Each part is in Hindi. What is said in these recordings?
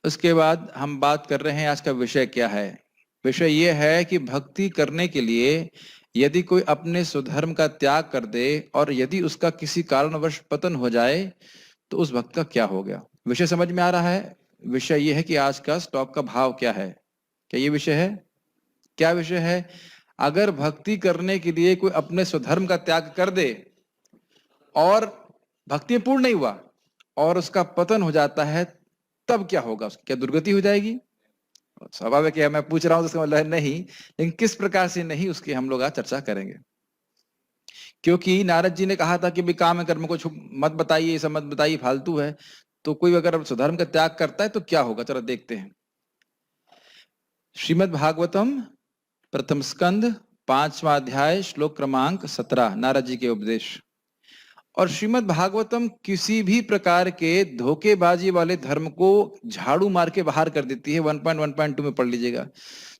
उसके बाद हम बात कर रहे हैं आज का विषय क्या है। विषय ये है कि भक्ति करने के लिए यदि कोई अपने स्वधर्म का त्याग कर दे और यदि उसका किसी कारणवश पतन हो जाए तो उस भक्त का क्या हो गया। विषय समझ में आ रहा है। विषय ये है कि आज का स्टॉक का भाव क्या है। क्या ये विषय है? क्या विषय है? अगर भक्ति करने के लिए कोई अपने स्वधर्म का त्याग कर दे और भक्ति में पूर्ण नहीं हुआ और उसका पतन हो जाता है, तब क्या होगा? उसकी क्या दुर्गति हो जाएगी? स्वाभाविक है, मैं पूछ रहा हूं तो इसका मतलब नहीं, लेकिन किस प्रकार से नहीं उसकी हम लोग आज चर्चा करेंगे। क्योंकि नारद जी ने कहा था कि भाई काम कर्म को मत बताइए, ये सब मत बताइए, फालतू है। तो कोई अगर स्वधर्म का त्याग करता है तो क्या होगा, चलो देखते हैं। श्रीमद् भागवतम प्रथम स्कंद 5वां अध्याय श्लोक क्रमांक 17, नारद जी के उपदेश। और श्रीमद् भागवतम किसी भी प्रकार के धोखेबाजी वाले धर्म को झाड़ू मार के बाहर कर देती है। 1.1.2 में पढ़ लीजिएगा।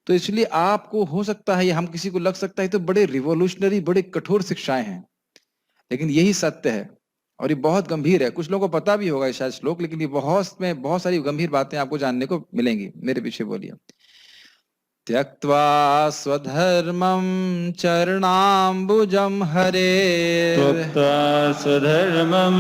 तो इसलिए आपको हो सकता है, हम किसी को लग सकता है तो बड़े रिवोल्यूशनरी, बड़े कठोर शिक्षाएं हैं, लेकिन यही सत्य है और ये बहुत गंभीर है। कुछ लोगों को पता भी होगा शायद श्लोक, लेकिन ये बहुत सारी गंभीर बातें आपको जानने को मिलेंगी। मेरे पीछे बोलिए। त्यक्त्वा स्वधर्मं चरणाम्बुजं हरेर् त्यक्त्वा स्वधर्मं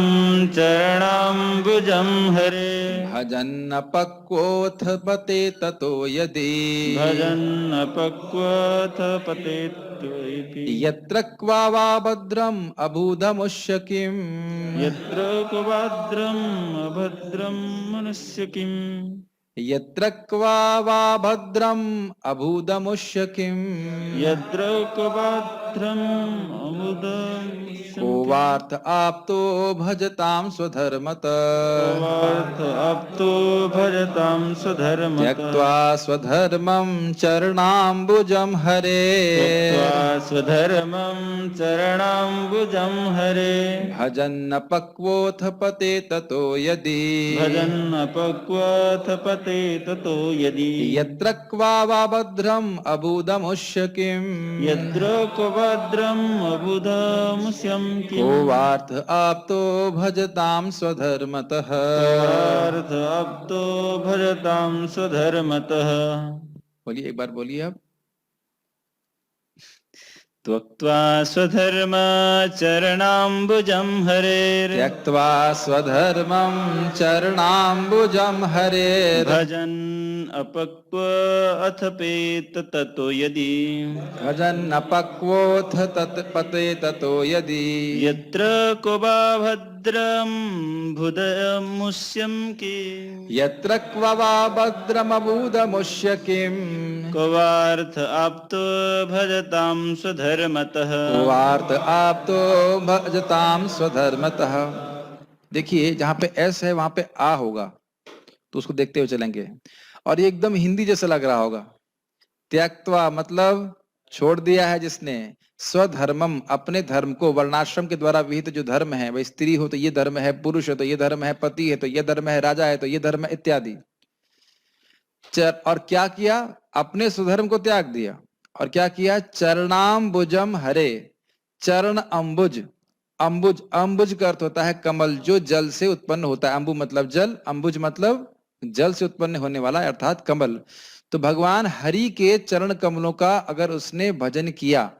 चरणाम्बुजं हरेर् भजन्नपक्वोऽथ पते ततो यदि भजन्नपक्वोऽथ पतेत् इति यत्र क्वा वा भद्रम् अबुधमुष्य किम् यत्र कुवाद्रम् अभद्रं मनुष्य किम् यत्र क्वा वा भद्रम् अबुधमुष्य किम् यत्र कुवाद्रम् अमुदमुष्यं को किम् वार्थ आप्तो भजतां स्वधर्मतः कोऽवार्थ आप्तो भजतां स्वधर्मतः त्यक्त्वा स्वधर्मं चरणाम्बुजं हरेर् त्यक्त्वा स्वधर्मं चरणाम्बुजं हरेर् भजन्नपक्वोऽथ पते ततो यदि भजन्नपक्वोऽथ पते ततो यदि यत्र क्वा वा भद्रम् अबुधमुष्य किम् यत्र कुभद्रम् अबुधमुष्यं को किम् वार्थ आप्तो भजतां स्वधर्मतः कोऽर्थ आप्तो भजतां स्वधर्मतः। बोलिए, एक बार बोलिए अब। त्यक्त्वा स्वधर्माचरणाम्बुजं हरेर् त्यक्त्वा स्वधर्मं चरणाम्बुजं हरेर् भजन् अपक्व अथ पेत ततो यदि भजन्नपक्वोऽथ तत्पते ततो यदि यत्र को वा भद्रं भुदमुष्यं कि यत्र क्व वा भद्रमबूदमुष्य किम् को वार्थ आप्तो भजतां स्वधर्मतः को वार्थ आप्तो भजतां स्वधर्मतः। देखिए, जहां पे एस है वहां पे आ होगा, तो उसको देखते हुए चलेंगे। और ये एकदम हिंदी जैसा लग रहा होगा। त्यक्त्वा मतलब छोड़ दिया है जिसने, स्वधर्मम अपने धर्म को, वर्णाश्रम के द्वारा विहित जो धर्म है, भाई स्त्री हो तो ये धर्म है, पुरुष है तो ये धर्म है, पति है तो ये धर्म है, राजा है तो ये धर्म है, इत्यादि। और क्या किया? अपने स्वधर्म को त्याग दिया। और क्या किया? चरणाम्बुजम हरे। चरण अम्बुज, अम्बुज, अम्बुज का अर्थ होता है कमल, जो जल से उत्पन्न होता है। अम्बु मतलब जल, अम्बुज मतलब जल से उत्पन्न होने वाला अर्थात कमल। तो भगवान हरि के चरण कमलों का अगर उसने भजन किया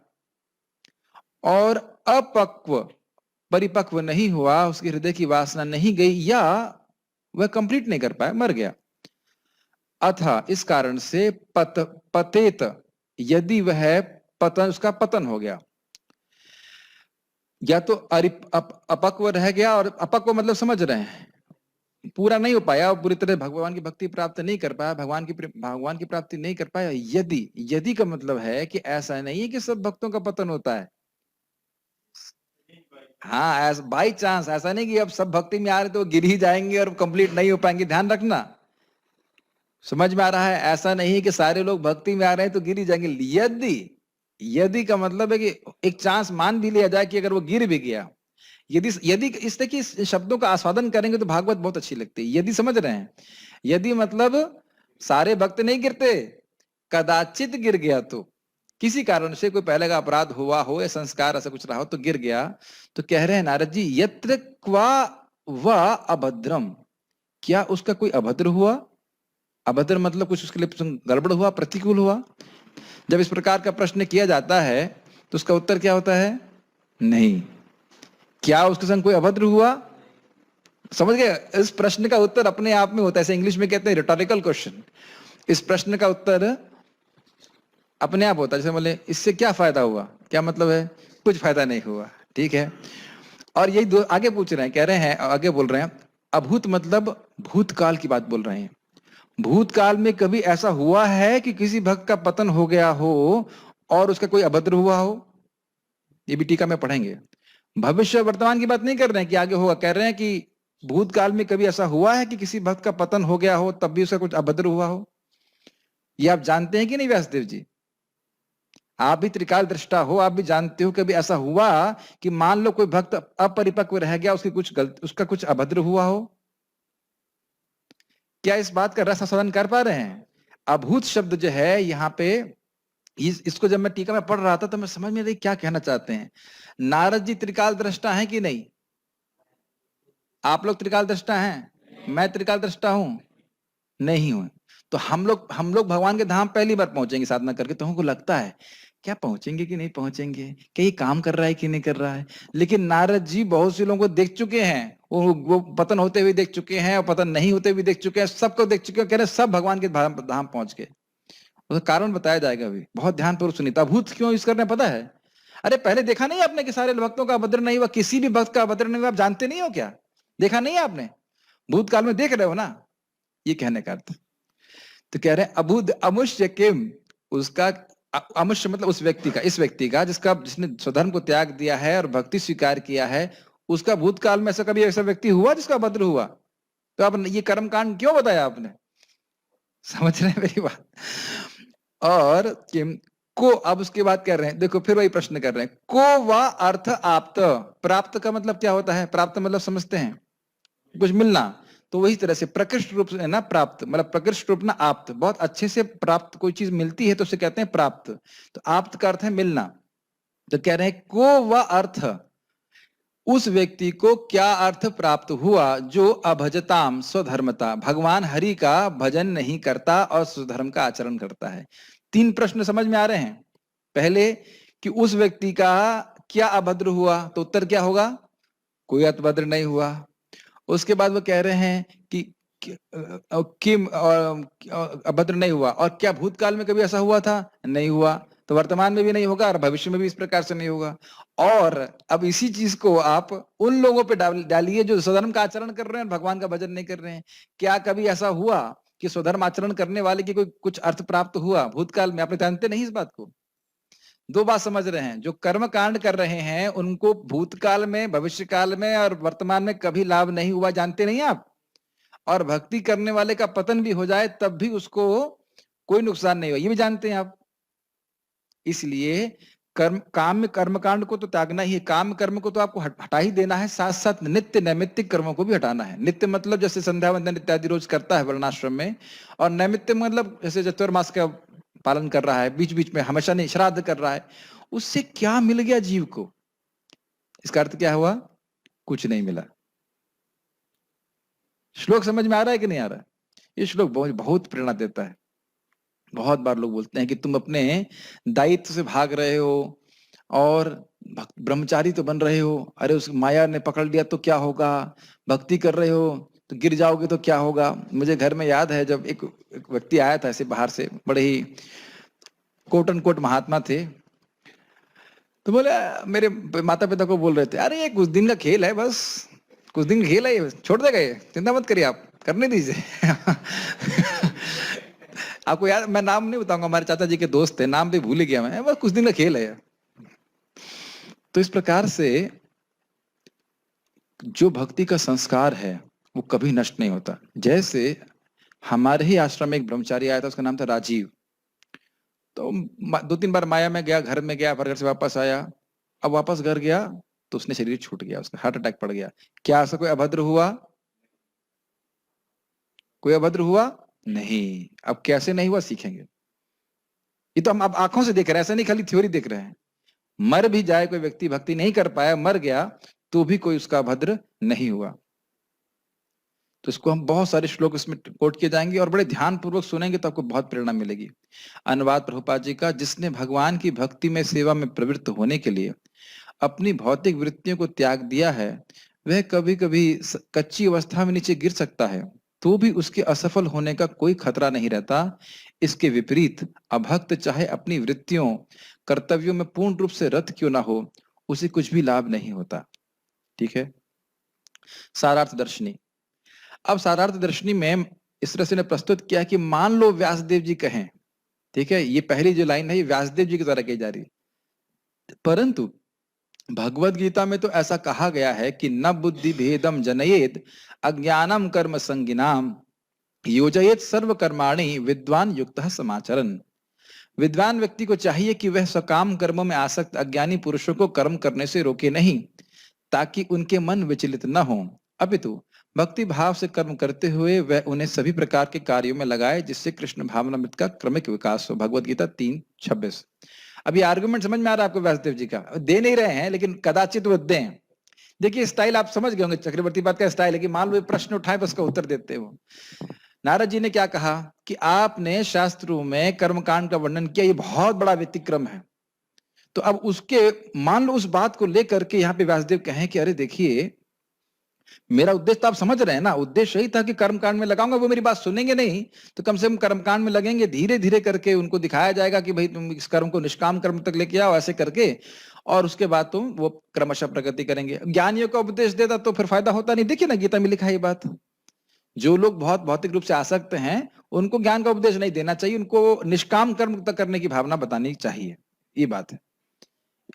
और अपक्व, परिपक्व नहीं हुआ, उसके हृदय की वासना नहीं गई, या वह कंप्लीट नहीं कर पाया, मर गया, अथा इस कारण से पतेत, यदि वह पतन, उसका पतन हो गया, या तो अपक्व रह गया, और अपक्व मतलब समझ रहे हैं, पूरा नहीं हो पाया, पूरी तरह भगवान की भक्ति प्राप्त नहीं कर पाया, भगवान की प्राप्ति नहीं कर पाया। यदि, यदि का मतलब है कि ऐसा नहीं है कि सब भक्तों का पतन होता है। हाँ, बाई चांस, ऐसा नहीं कि अब सब भक्ति में आ रहे तो गिर ही जाएंगे और कंप्लीट नहीं हो पाएंगे। ध्यान रखना, समझ में आ रहा है? ऐसा नहीं है कि सारे लोग भक्ति में आ रहे हैं तो गिर ही जाएंगे। यदि, यदि का मतलब है कि एक चांस मान भी लिया जाए कि अगर वो गिर भी गया, यदि, यदि इस तरह की शब्दों का आस्वादन करेंगे तो भागवत बहुत अच्छी लगती है। यदि समझ रहे हैं? यदि मतलब सारे भक्त नहीं गिरते, कदाचित गिर गया तो, किसी कारण से कोई पहले का अपराध हुआ हो या संस्कार ऐसा कुछ रहा हो तो गिर गया, तो कह रहे हैं नारद जी, यत्र क्वा वा अभद्रम, क्या उसका कोई अभद्र हुआ? अभद्र मतलब कुछ उसके लिए गड़बड़ हुआ, प्रतिकूल हुआ। जब इस प्रकार का प्रश्न किया जाता है तो उसका उत्तर क्या होता है? नहीं। क्या उसके संग कोई अभद्र हुआ? समझ गए? इस प्रश्न का उत्तर अपने आप में होता है, ऐसे इंग्लिश में कहते हैं रिटोरिकल क्वेश्चन। इस प्रश्न का उत्तर अपने आप होता है। जैसे बोले इससे क्या फायदा हुआ, क्या मतलब है? कुछ फायदा नहीं हुआ, ठीक है। और यही दो आगे पूछ रहे हैं, कह रहे हैं, आगे बोल रहे हैं, अभूत मतलब भूतकाल की बात बोल रहे हैं। भूतकाल में कभी ऐसा हुआ है कि किसी भक्त का पतन हो गया हो और उसका कोई अभद्र हुआ हो? ये भी टीका में पढ़ेंगे। भविष्य वर्तमान की बात नहीं कर रहे हैं कि आगे होगा, कह रहे हैं कि भूतकाल में कभी ऐसा हुआ है कि किसी भक्त का पतन हो गया हो तब भी उसका कुछ अभद्र हुआ हो? ये आप जानते हैं कि नहीं व्यासदेव जी? आप भी त्रिकाल दृष्टा हो, आप भी जानते हो कभी ऐसा हुआ कि मान लो कोई भक्त अपरिपक्व रह गया, उसका कुछ अभद्र हुआ हो? क्या इस बात का रस आस्वादन कर पा रहे हैं? अभूत शब्द जो है यहाँ पे, इसको जब मैं टीका में पढ़ रहा था तो मैं समझ में नहीं क्या कहना चाहते हैं। नारद जी त्रिकाल दृष्टा हैं कि नहीं? आप लोग त्रिकाल दृष्टा हैं? मैं त्रिकाल दृष्टा हूं? नहीं हूं। तो हम लोग भगवान के धाम पहली बार पहुंचेंगे साधना करके, तो हमको लगता है क्या पहुंचेंगे कि नहीं पहुंचेंगे, क्या ये काम कर रहा है कि नहीं कर रहा है। लेकिन नारद जी बहुत से लोगों को देख चुके हैं, वो पतन होते हुए देख चुके हैं और पतन नहीं होते हुए देख चुके हैं, सबको देख चुके हैं, कह रहे सब भगवान के धाम पहुंच गए। उसका कारण बताया जाएगा अभी, बहुत ध्यान पूर्वक सुनिए। अभूत क्यों यूज कर रहे हैं पता है? अरे पहले देखा नहीं आपने कि सारे भक्तों का अभद्र नहीं हुआ, किसी भी भक्त का अभद्र नहीं हुआ, आप जानते नहीं हो क्या? देखा नहीं आपने? भूतकाल में देख रहे हो ना, ये कहने का अर्थ। तो कह रहे हैं अभूत अमुष्य किम, उसका अमुष्य मतलब उस व्यक्ति का, इस व्यक्ति का जिसने स्वधर्म को त्याग दिया है और भक्ति स्वीकार किया है, उसका भूतकाल में ऐसा कभी ऐसा व्यक्ति हुआ जिसका अभद्र हुआ? तो आप ये कर्मकांड क्यों बताया आपने? समझ रहे हैं मेरी बात? और किम को, अब उसके बाद कह रहे हैं, देखो फिर वही प्रश्न कर रहे हैं, को वा अर्थ आप्त। प्राप्त का मतलब क्या होता है? प्राप्त मतलब समझते हैं कुछ मिलना, तो वही तरह से प्रकृष्ट रूप से ना प्राप्त मतलब प्रकृष्ट रूप ना आप्त, बहुत अच्छे से प्राप्त कोई चीज मिलती है तो उसे कहते हैं प्राप्त। तो आप्त का अर्थ है मिलना। तो कह रहे हैं को वा अर्थ, उस व्यक्ति को क्या अर्थ प्राप्त हुआ जो अभजताम स्वधर्मता, भगवान हरि का भजन नहीं करता और स्वधर्म का आचरण करता है। 3 प्रश्न समझ में आ रहे हैं। पहले कि उस व्यक्ति का क्या अभद्र हुआ, तो उत्तर क्या होगा? कोई अभद्र नहीं हुआ। उसके बाद वो कह रहे हैं कि किम अभद्र नहीं हुआ, और क्या भूतकाल में कभी ऐसा हुआ था? नहीं हुआ, तो वर्तमान में भी नहीं होगा और भविष्य में भी इस प्रकार से नहीं होगा। और अब इसी चीज को आप उन लोगों पे डालिए जो स्वधर्म का आचरण कर रहे हैं और भगवान का भजन नहीं कर रहे हैं। क्या कभी ऐसा हुआ कि स्वधर्म आचरण करने वाले की कोई कुछ अर्थ प्राप्त हुआ भूतकाल में? आपने जानते नहीं इस बात को? 2 बात समझ रहे हैं, जो कर्म कांड कर रहे हैं उनको भूतकाल में, भविष्य काल में और वर्तमान में कभी लाभ नहीं हुआ, जानते नहीं आप? और भक्ति करने वाले का पतन भी हो जाए तब भी उसको कोई नुकसान नहीं हुआ, ये भी जानते हैं आप। इसलिए कर्मकांड को तो त्यागना ही है, काम कर्म को तो आपको हटा ही देना है, साथ साथ नित्य नैमित्तिक कर्मों को भी हटाना है। नित्य मतलब जैसे संध्या वंदन इत्यादि रोज करता है वर्णाश्रम में, और नैमित्तिक मतलब जैसे चतुर्मास का पालन कर रहा है, बीच बीच में हमेशा नहीं, श्राद्ध कर रहा है। उससे क्या मिल गया जीव को? इसका अर्थ क्या हुआ? कुछ नहीं मिला। श्लोक समझ में आ रहा है कि नहीं आ रहा है? ये श्लोक बहुत प्रेरणा देता है। बहुत बार लोग बोलते हैं कि तुम अपने दायित्व से भाग रहे हो और ब्रह्मचारी तो बन रहे हो, अरे उस माया ने पकड़ लिया तो क्या होगा, भक्ति कर रहे हो तो गिर जाओगे तो क्या होगा। मुझे घर में याद है जब एक व्यक्ति आया था ऐसे बाहर से, बड़े ही कोट एंड कोट महात्मा थे, तो बोले, मेरे माता पिता को बोल रहे थे, अरे ये कुछ दिन का खेल है, बस कुछ दिन का खेल है, छोड़ देगा ये, चिंता मत करिए, आप करने दीजिए। आपको याद, मैं नाम नहीं बताऊंगा, हमारे चाचा जी के दोस्त थे, नाम भी भूल गया मैं, बस कुछ दिन का खेल है। तो इस प्रकार से जो भक्ति का संस्कार है वो कभी नष्ट नहीं होता। जैसे हमारे ही आश्रम में एक ब्रह्मचारी आया था, उसका नाम था राजीव। तो 2-3 बार माया में गया, घर में गया, फिर घर से वापस आया। अब वापस घर गया तो उसने शरीर छूट गया, उसका हार्ट अटैक पड़ गया। क्या ऐसा कोई अभद्र हुआ? कोई अभद्र हुआ नहीं। अब कैसे नहीं हुआ सीखेंगे। ये तो हम अब आंखों से देख रहे हैं, ऐसा नहीं खाली थ्योरी देख रहे हैं। मर भी जाए कोई व्यक्ति, भक्ति नहीं कर पाया, मर गया, तो भी कोई उसका अभद्र नहीं हुआ। तो इसको हम बहुत सारे श्लोक इसमें कोट किए जाएंगे और बड़े ध्यान पूर्वक सुनेंगे तो आपको बहुत प्रेरणा मिलेगी। अनुवाद प्रभुपाद जी का, जिसने भगवान की भक्ति में सेवा में प्रवृत्त होने के लिए अपनी भौतिक वृत्तियों को त्याग दिया है, वह कभी कभी कच्ची अवस्था में नीचे गिर सकता है, तो भी उसके असफल होने का कोई खतरा नहीं रहता। इसके विपरीत अभक्त चाहे अपनी वृत्तियों कर्तव्यों में पूर्ण रूप से रत क्यों ना हो, उसे कुछ भी लाभ नहीं होता। ठीक है। सारार्थ दर्शनी। अब सारार्थ दर्शनी में इस तरह से ने प्रस्तुत किया कि मान लो व्यासदेव जी कहें, ठीक है, ये पहली जो लाइन है ये व्यासदेव जी की द्वारा कही जा रही है, परंतु भगवत गीता में तो ऐसा कहा गया है कि न बुद्धि भेदम जनयेत अज्ञानम कर्म संगिनाम योजयेत सर्व कर्माणि विद्वान युक्तः समाचरन्। विद्वान व्यक्ति को चाहिए कि वह सकाम कर्मों में आसक्त अज्ञानी पुरुषों को कर्म करने से रोके नहीं, ताकि उनके मन विचलित न हो, अपितु भक्ति भाव से कर्म करते हुए वह उन्हें सभी प्रकार के कार्यों में लगाए, जिससे कृष्ण भावनामृत का क्रमिक विकास हो। भगवत गीता 3:26। अभी आर्गुमेंट समझ में आ रहा है आपको व्यासदेव जी का? दे नहीं रहे हैं लेकिन कदाचित वो दें। देखिए स्टाइल आप समझ गए होंगे, चक्रवर्ती बात का स्टाइल है कि मान लो प्रश्न उठाए बस उसका उत्तर देते हो। नारद जी ने क्या कहा कि आपने शास्त्रों में कर्मकांड का वर्णन किया, ये बहुत बड़ा व्यतिक्रम है। तो अब उसके मान लो उस बात को लेकर के यहाँ पे व्यासदेव कहें कि अरे देखिए मेरा उद्देश्य तो आप समझ रहे हैं ना, उद्देश्य यही था कि कर्मकांड में लगाऊंगा, वो मेरी बात सुनेंगे नहीं तो कम से कम कर्मकांड में लगेंगे, धीरे धीरे करके उनको दिखाया जाएगा कि भाई तुम इस कर्म को निष्काम कर्म तक लेके आओ ऐसे करके, और उसके बाद तुम वो क्रमशः प्रगति करेंगे। ज्ञानियों का उपदेश देता तो फिर फायदा होता नहीं। देखिए ना गीता में लिखा है ये बात, जो लोग बहुत भौतिक रूप से आसक्त हैं उनको ज्ञान का उपदेश नहीं देना चाहिए, उनको निष्काम कर्म तक करने की भावना बतानी चाहिए। ये बात है।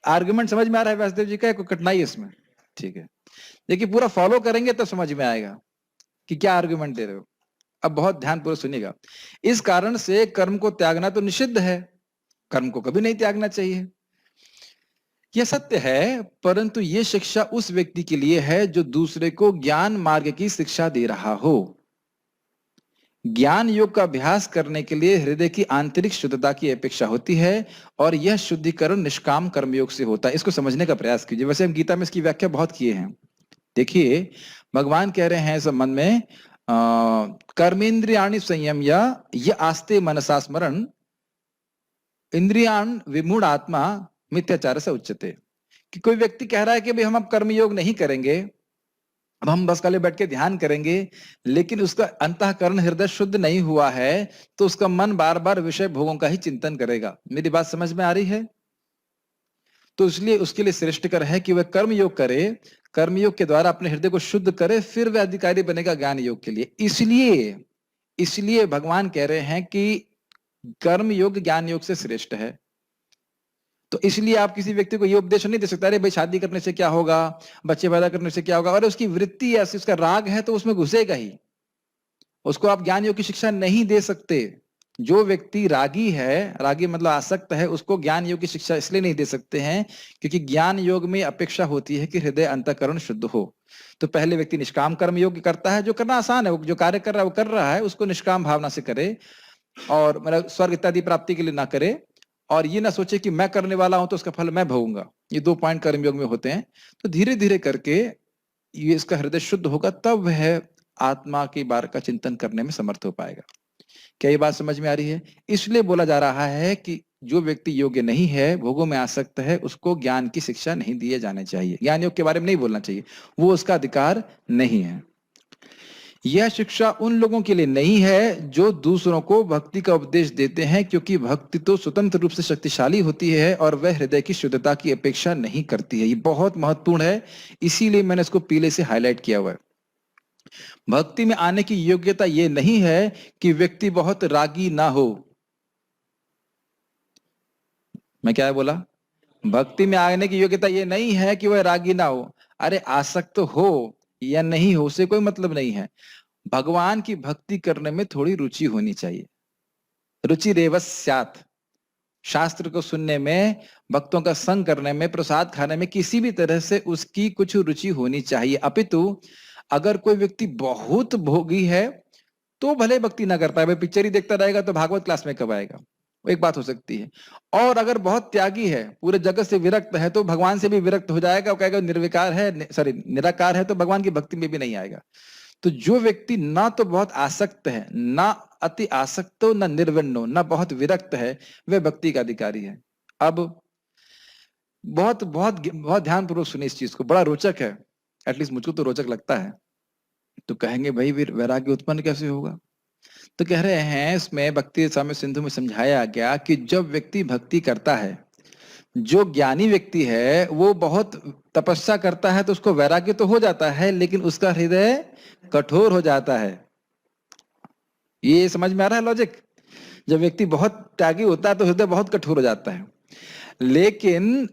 आर्गुमेंट समझ में आ रहा है व्यासदेव जी का? कोई कठिनाई है इसमें? ठीक है, देखिए पूरा फॉलो करेंगे तो समझ में आएगा कि क्या आर्गुमेंट दे रहे हो। अब बहुत ध्यानपूर्वक सुनिएगा। इस कारण से कर्म को त्यागना तो निषिद्ध है, कर्म को कभी नहीं त्यागना चाहिए, यह सत्य है, परंतु यह शिक्षा उस व्यक्ति के लिए है जो दूसरे को ज्ञान मार्ग की शिक्षा दे रहा हो। ज्ञान योग का अभ्यास करने के लिए हृदय की आंतरिक शुद्धता की अपेक्षा होती है और यह शुद्धिकरण निष्काम कर्मयोग से होता है। इसको समझने का प्रयास कीजिए। वैसे हम गीता में इसकी व्याख्या बहुत किए हैं। देखिए भगवान कह रहे हैं इस संबंध में कर्मेंद्रियाणि संयम या ये आस्ते मनसा स्मरण इंद्रियाण विमूढ़ आत्मा मिथ्याचार से उच्चते। कि कोई व्यक्ति कह रहा है कि भाई हम अब कर्मयोग नहीं करेंगे, अब हम बस खाली बैठ के ध्यान करेंगे, लेकिन उसका अंतःकरण हृदय शुद्ध नहीं हुआ है तो उसका मन बार बार विषय भोगों का ही चिंतन करेगा। मेरी बात समझ में आ रही है? तो इसलिए उसके लिए श्रेष्ठकर है कि वह कर्मयोग करे, कर्मयोग के द्वारा अपने हृदय को शुद्ध करे, फिर वह अधिकारी बनेगा ज्ञान योग के लिए। इसलिए भगवान कह रहे हैं कि कर्म योग ज्ञान योग से श्रेष्ठ है। तो इसलिए आप किसी व्यक्ति को ये उपदेश नहीं दे सकते अरे भाई शादी करने से क्या होगा, बच्चे पैदा करने से क्या होगा, और उसकी वृत्ति ऐसी उसका राग है तो उसमें घुसेगा ही, उसको आप ज्ञान योग की शिक्षा नहीं दे सकते। जो व्यक्ति रागी है, रागी मतलब आसक्त है, उसको ज्ञान योग की शिक्षा इसलिए नहीं दे सकते हैं क्योंकि ज्ञान योग में अपेक्षा होती है कि हृदय अंतःकरण शुद्ध हो। तो पहले व्यक्ति निष्काम कर्म योग करता है, जो करना आसान है, जो कार्य कर रहा है वो कर रहा है, उसको निष्काम भावना से करे और मतलब स्वर्ग इत्यादि प्राप्ति के लिए ना करे, और ये ना सोचे कि मैं करने वाला हूं तो उसका फल मैं भोगूंगा। ये 2 पॉइंट कर्मयोग में होते हैं। तो धीरे धीरे करके ये इसका हृदय शुद्ध होगा, तब वह आत्मा की बार का चिंतन करने में समर्थ हो पाएगा। क्या ये बात समझ में आ रही है? इसलिए बोला जा रहा है कि जो व्यक्ति योग्य नहीं है, भोगों में आसक्त है, उसको ज्ञान की शिक्षा नहीं दिए जाने चाहिए, ज्ञान योग के बारे में नहीं बोलना चाहिए, वो उसका अधिकार नहीं है। यह शिक्षा उन लोगों के लिए नहीं है जो दूसरों को भक्ति का उपदेश देते हैं, क्योंकि भक्ति तो स्वतंत्र रूप से शक्तिशाली होती है और वह हृदय की शुद्धता की अपेक्षा नहीं करती है। ये बहुत महत्वपूर्ण है, इसीलिए मैंने इसको पीले से हाईलाइट किया हुआ है। भक्ति में आने की योग्यता यह नहीं है कि व्यक्ति बहुत रागी ना हो। मैं क्या बोला? भक्ति में आने की योग्यता यह नहीं है कि वह रागी ना हो। अरे आसक्त हो या नहीं हो उससे कोई मतलब नहीं है। भगवान की भक्ति करने में थोड़ी रुचि होनी चाहिए। रुचि रेवस स्यात्, शास्त्र को सुनने में, भक्तों का संग करने में, प्रसाद खाने में, किसी भी तरह से उसकी कुछ रुचि होनी चाहिए। अपितु अगर कोई व्यक्ति बहुत भोगी है तो भले भक्ति ना कर पाए, भाई पिक्चर ही देखता रहेगा तो भागवत क्लास में कब आएगा, वो एक बात हो सकती है। और अगर बहुत त्यागी है, पूरे जगत से विरक्त है, तो भगवान से भी विरक्त हो जाएगा, वो कहेगा निर्विकार है, सॉरी निराकार है, तो भगवान की भक्ति में भी नहीं आएगा। तो जो व्यक्ति ना तो बहुत आसक्त है, ना अति आसक्त हो, ना निर्विण्ण हो, ना बहुत विरक्त है, वह भक्ति का अधिकारी है। अब बहुत बहुत बहुत ध्यानपूर्वक सुनिए इस चीज को, बड़ा रोचक है, एटलीस्ट मुझको तो रोचक लगता है। तो कहेंगे भाई फिर वैराग्य उत्पन्न कैसे होगा? तो कह रहे हैं इसमें भक्ति साम्य सिंधु में समझाया गया कि जब व्यक्ति भक्ति करता है, जो ज्ञानी व्यक्ति है वो बहुत तपस्या करता है तो उसको वैराग्य तो हो जाता है, लेकिन उसका हृदय कठोर हो जाता है। ये समझ में आ रहा है लॉजिक? जब व्यक्ति बहुत त्यागी होता है तो हृदय बहुत कठोर हो जाता है। लेकिन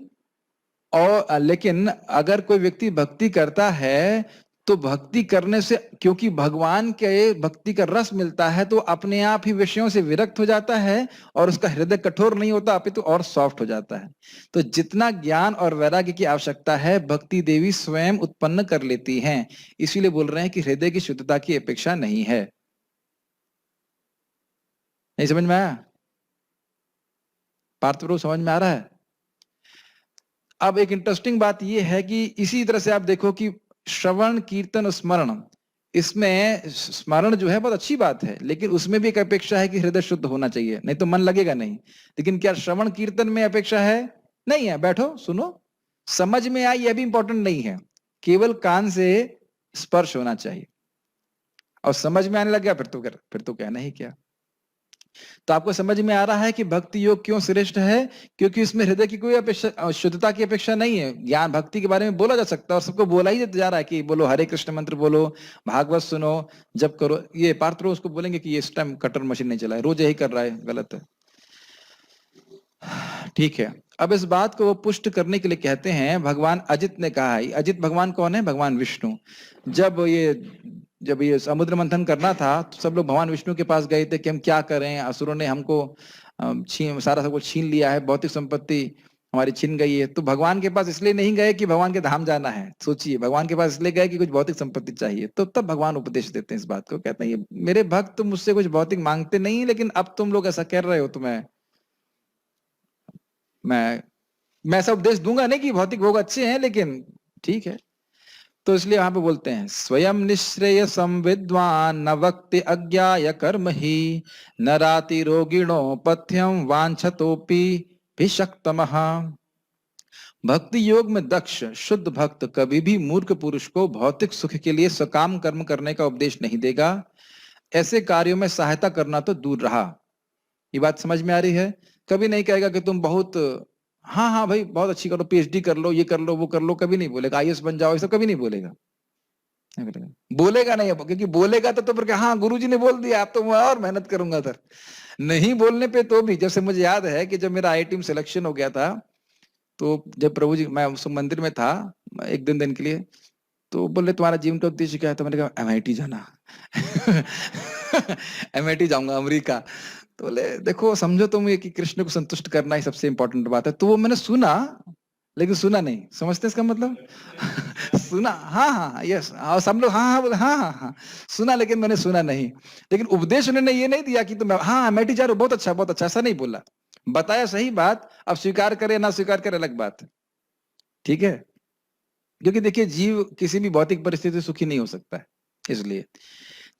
अगर कोई व्यक्ति भक्ति करता है तो भक्ति करने से, क्योंकि भगवान के भक्ति का रस मिलता है, तो अपने आप ही विषयों से विरक्त हो जाता है और उसका हृदय कठोर नहीं होता, अपितु और सॉफ्ट हो जाता है। तो जितना ज्ञान और वैराग्य की आवश्यकता है भक्ति देवी स्वयं उत्पन्न कर लेती हैं। इसीलिए बोल रहे हैं कि हृदय की शुद्धता की अपेक्षा नहीं है। नहीं समझ में आया? पार्थ प्रभु समझ में आ रहा है? अब एक इंटरेस्टिंग बात यह है कि इसी तरह से आप देखो कि श्रवण कीर्तन स्मरण, इसमें स्मरण जो है बहुत अच्छी बात है, लेकिन उसमें भी एक अपेक्षा है कि हृदय शुद्ध होना चाहिए, नहीं तो मन लगेगा नहीं। लेकिन क्या श्रवण कीर्तन में अपेक्षा है? नहीं है। बैठो सुनो, समझ में आई, यह भी इंपॉर्टेंट नहीं है, केवल कान से स्पर्श होना चाहिए और समझ में आने लग गया फिर तो कहना ही क्या। तो आपको समझ में आ रहा है कि भक्ति योग क्यों श्रेष्ठ है? क्योंकि इसमें हृदय की कोई अपेक्षा, शुद्धता की अपेक्षा नहीं है। ज्ञान भक्ति के बारे में बोला जा सकता है और सबको बोला ही जा रहा है कि बोलो हरे कृष्ण मंत्र, बोलो भागवत सुनो, जब करो। ये पार्थ रोज उसको बोलेंगे कि ये इस टाइम कटर मशीन नहीं चला है, रोज यही कर रहा है, गलत है। ठीक है, अब इस बात को वो पुष्ट करने के लिए कहते हैं, भगवान अजित ने कहा है। अजित भगवान कौन है? भगवान विष्णु। जब ये समुद्र मंथन करना था तो सब लोग भगवान विष्णु के पास गए थे कि हम क्या करें, असुरों ने हमको सारा सब कुछ छीन लिया है, भौतिक संपत्ति हमारी छीन गई है। तो भगवान के पास इसलिए नहीं गए कि भगवान के धाम जाना है, सोचिए, भगवान के पास इसलिए गए कि कुछ भौतिक संपत्ति चाहिए। तो तब भगवान उपदेश देते हैं इस बात को, कहते हैं ये मेरे भक्त मुझसे कुछ भौतिक मांगते नहीं, लेकिन अब तुम लोग ऐसा कर रहे हो तो मैं ऐसा उपदेश दूंगा नहीं कि भौतिक भोग अच्छे हैं, लेकिन ठीक है। तो इसलिए वहां पे बोलते हैं, स्वयं निश्रेय संविद्वान न वक्ति अज्ञाय कर्म ही न राति रोगिणो पथ्यम वांछतोपि भिषक्तमः। भक्ति योग में दक्ष शुद्ध भक्त कभी भी मूर्ख पुरुष को भौतिक सुख के लिए सकाम कर्म करने का उपदेश नहीं देगा। ऐसे कार्यों में सहायता करना तो दूर रहा। ये बात समझ में आ रही है? कभी नहीं कहेगा कि तुम बहुत, हाँ हाँ भाई बहुत अच्छी करो, पीएचडी कर लो, ये कर लो, वो कर लो, कभी नहीं बोलेगा। आईएएस बन जाओ, ये सब कभी नहीं बोलेगा। बोलेगा नहीं, क्योंकि बोलेगा तो फिर हाँ गुरुजी ने बोल दिया, आप तो मैं और मेहनत करूंगा सर। नहीं बोलने पे तो भी, जैसे मुझे याद है कि जब मेरा आईआईटी में सिलेक्शन हो गया था, तो जब प्रभु जी, मैं उस मंदिर में था एक दिन के लिए, तो बोले तुम्हारा जीवन का उद्देश्य क्या है? तो मैंने कहा एमआईटी जाना। एमआईटी जाऊंगा, अमेरिका। तो बोले देखो समझो तुम ये कि कृष्ण को संतुष्ट करना ही सबसे इंपॉर्टेंट बात है। तो वो मैंने सुना, लेकिन सुना नहीं। समझते इसका मतलब? सुना, हाँ हाँ यस, और सब लोग हाँ हाँ बोले हाँ हाँ हाँ, सुना, लेकिन मैंने सुना नहीं। लेकिन उपदेश उन्होंने ये नहीं दिया कि तुम हाँ एमआईटी जा रहे हो, बहुत अच्छा, ऐसा नहीं बोला। बताया सही बात, अब स्वीकार करे ना स्वीकार करे अलग बात है, ठीक है। क्योंकि देखिए जीव किसी भी भौतिक परिस्थिति सुखी नहीं हो सकता है। इसलिए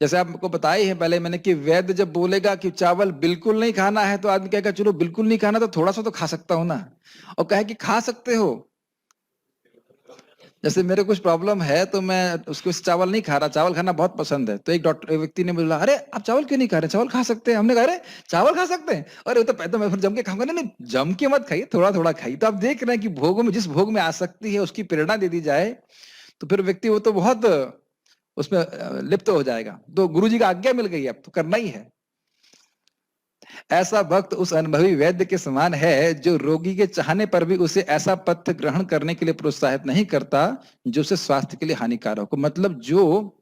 जैसे आपको बताया ही है पहले मैंने कि वैद्य जब बोलेगा कि चावल बिल्कुल नहीं खाना है, तो आदमी कहेगा चलो बिल्कुल नहीं खाना तो थोड़ा सा तो खा सकता हूं ना, और कहे कि खा सकते हो। जैसे मेरे कुछ प्रॉब्लम है तो मैं उसको चावल नहीं खा रहा, चावल खाना बहुत पसंद है। तो एक व्यक्ति ने बोला अरे आप चावल क्यों नहीं खा रहे, चावल खा सकते हैं। हमने कहा अरे चावल खा सकते हैं, अरे तो मैं फिर जम के खाऊंगा। नहीं जम के मत खाइए, थोड़ा थोड़ा खाइए। तो आप देख रहे हैं कि भोगों में, जिस भोग में आसक्ति है उसकी प्रेरणा दे दी जाए तो फिर व्यक्ति वो तो बहुत उसमें लिप्त हो जाएगा। तो गुरुजी का आज्ञा मिल गई, अब तो करना ही है। ऐसा भक्त उस अनुभवी वैद्य के समान है जो रोगी के चाहने पर भी उसे ऐसा पथ्य ग्रहण करने के लिए प्रोत्साहित नहीं करता जो उसे स्वास्थ्य के लिए हानिकारक हो। मतलब जो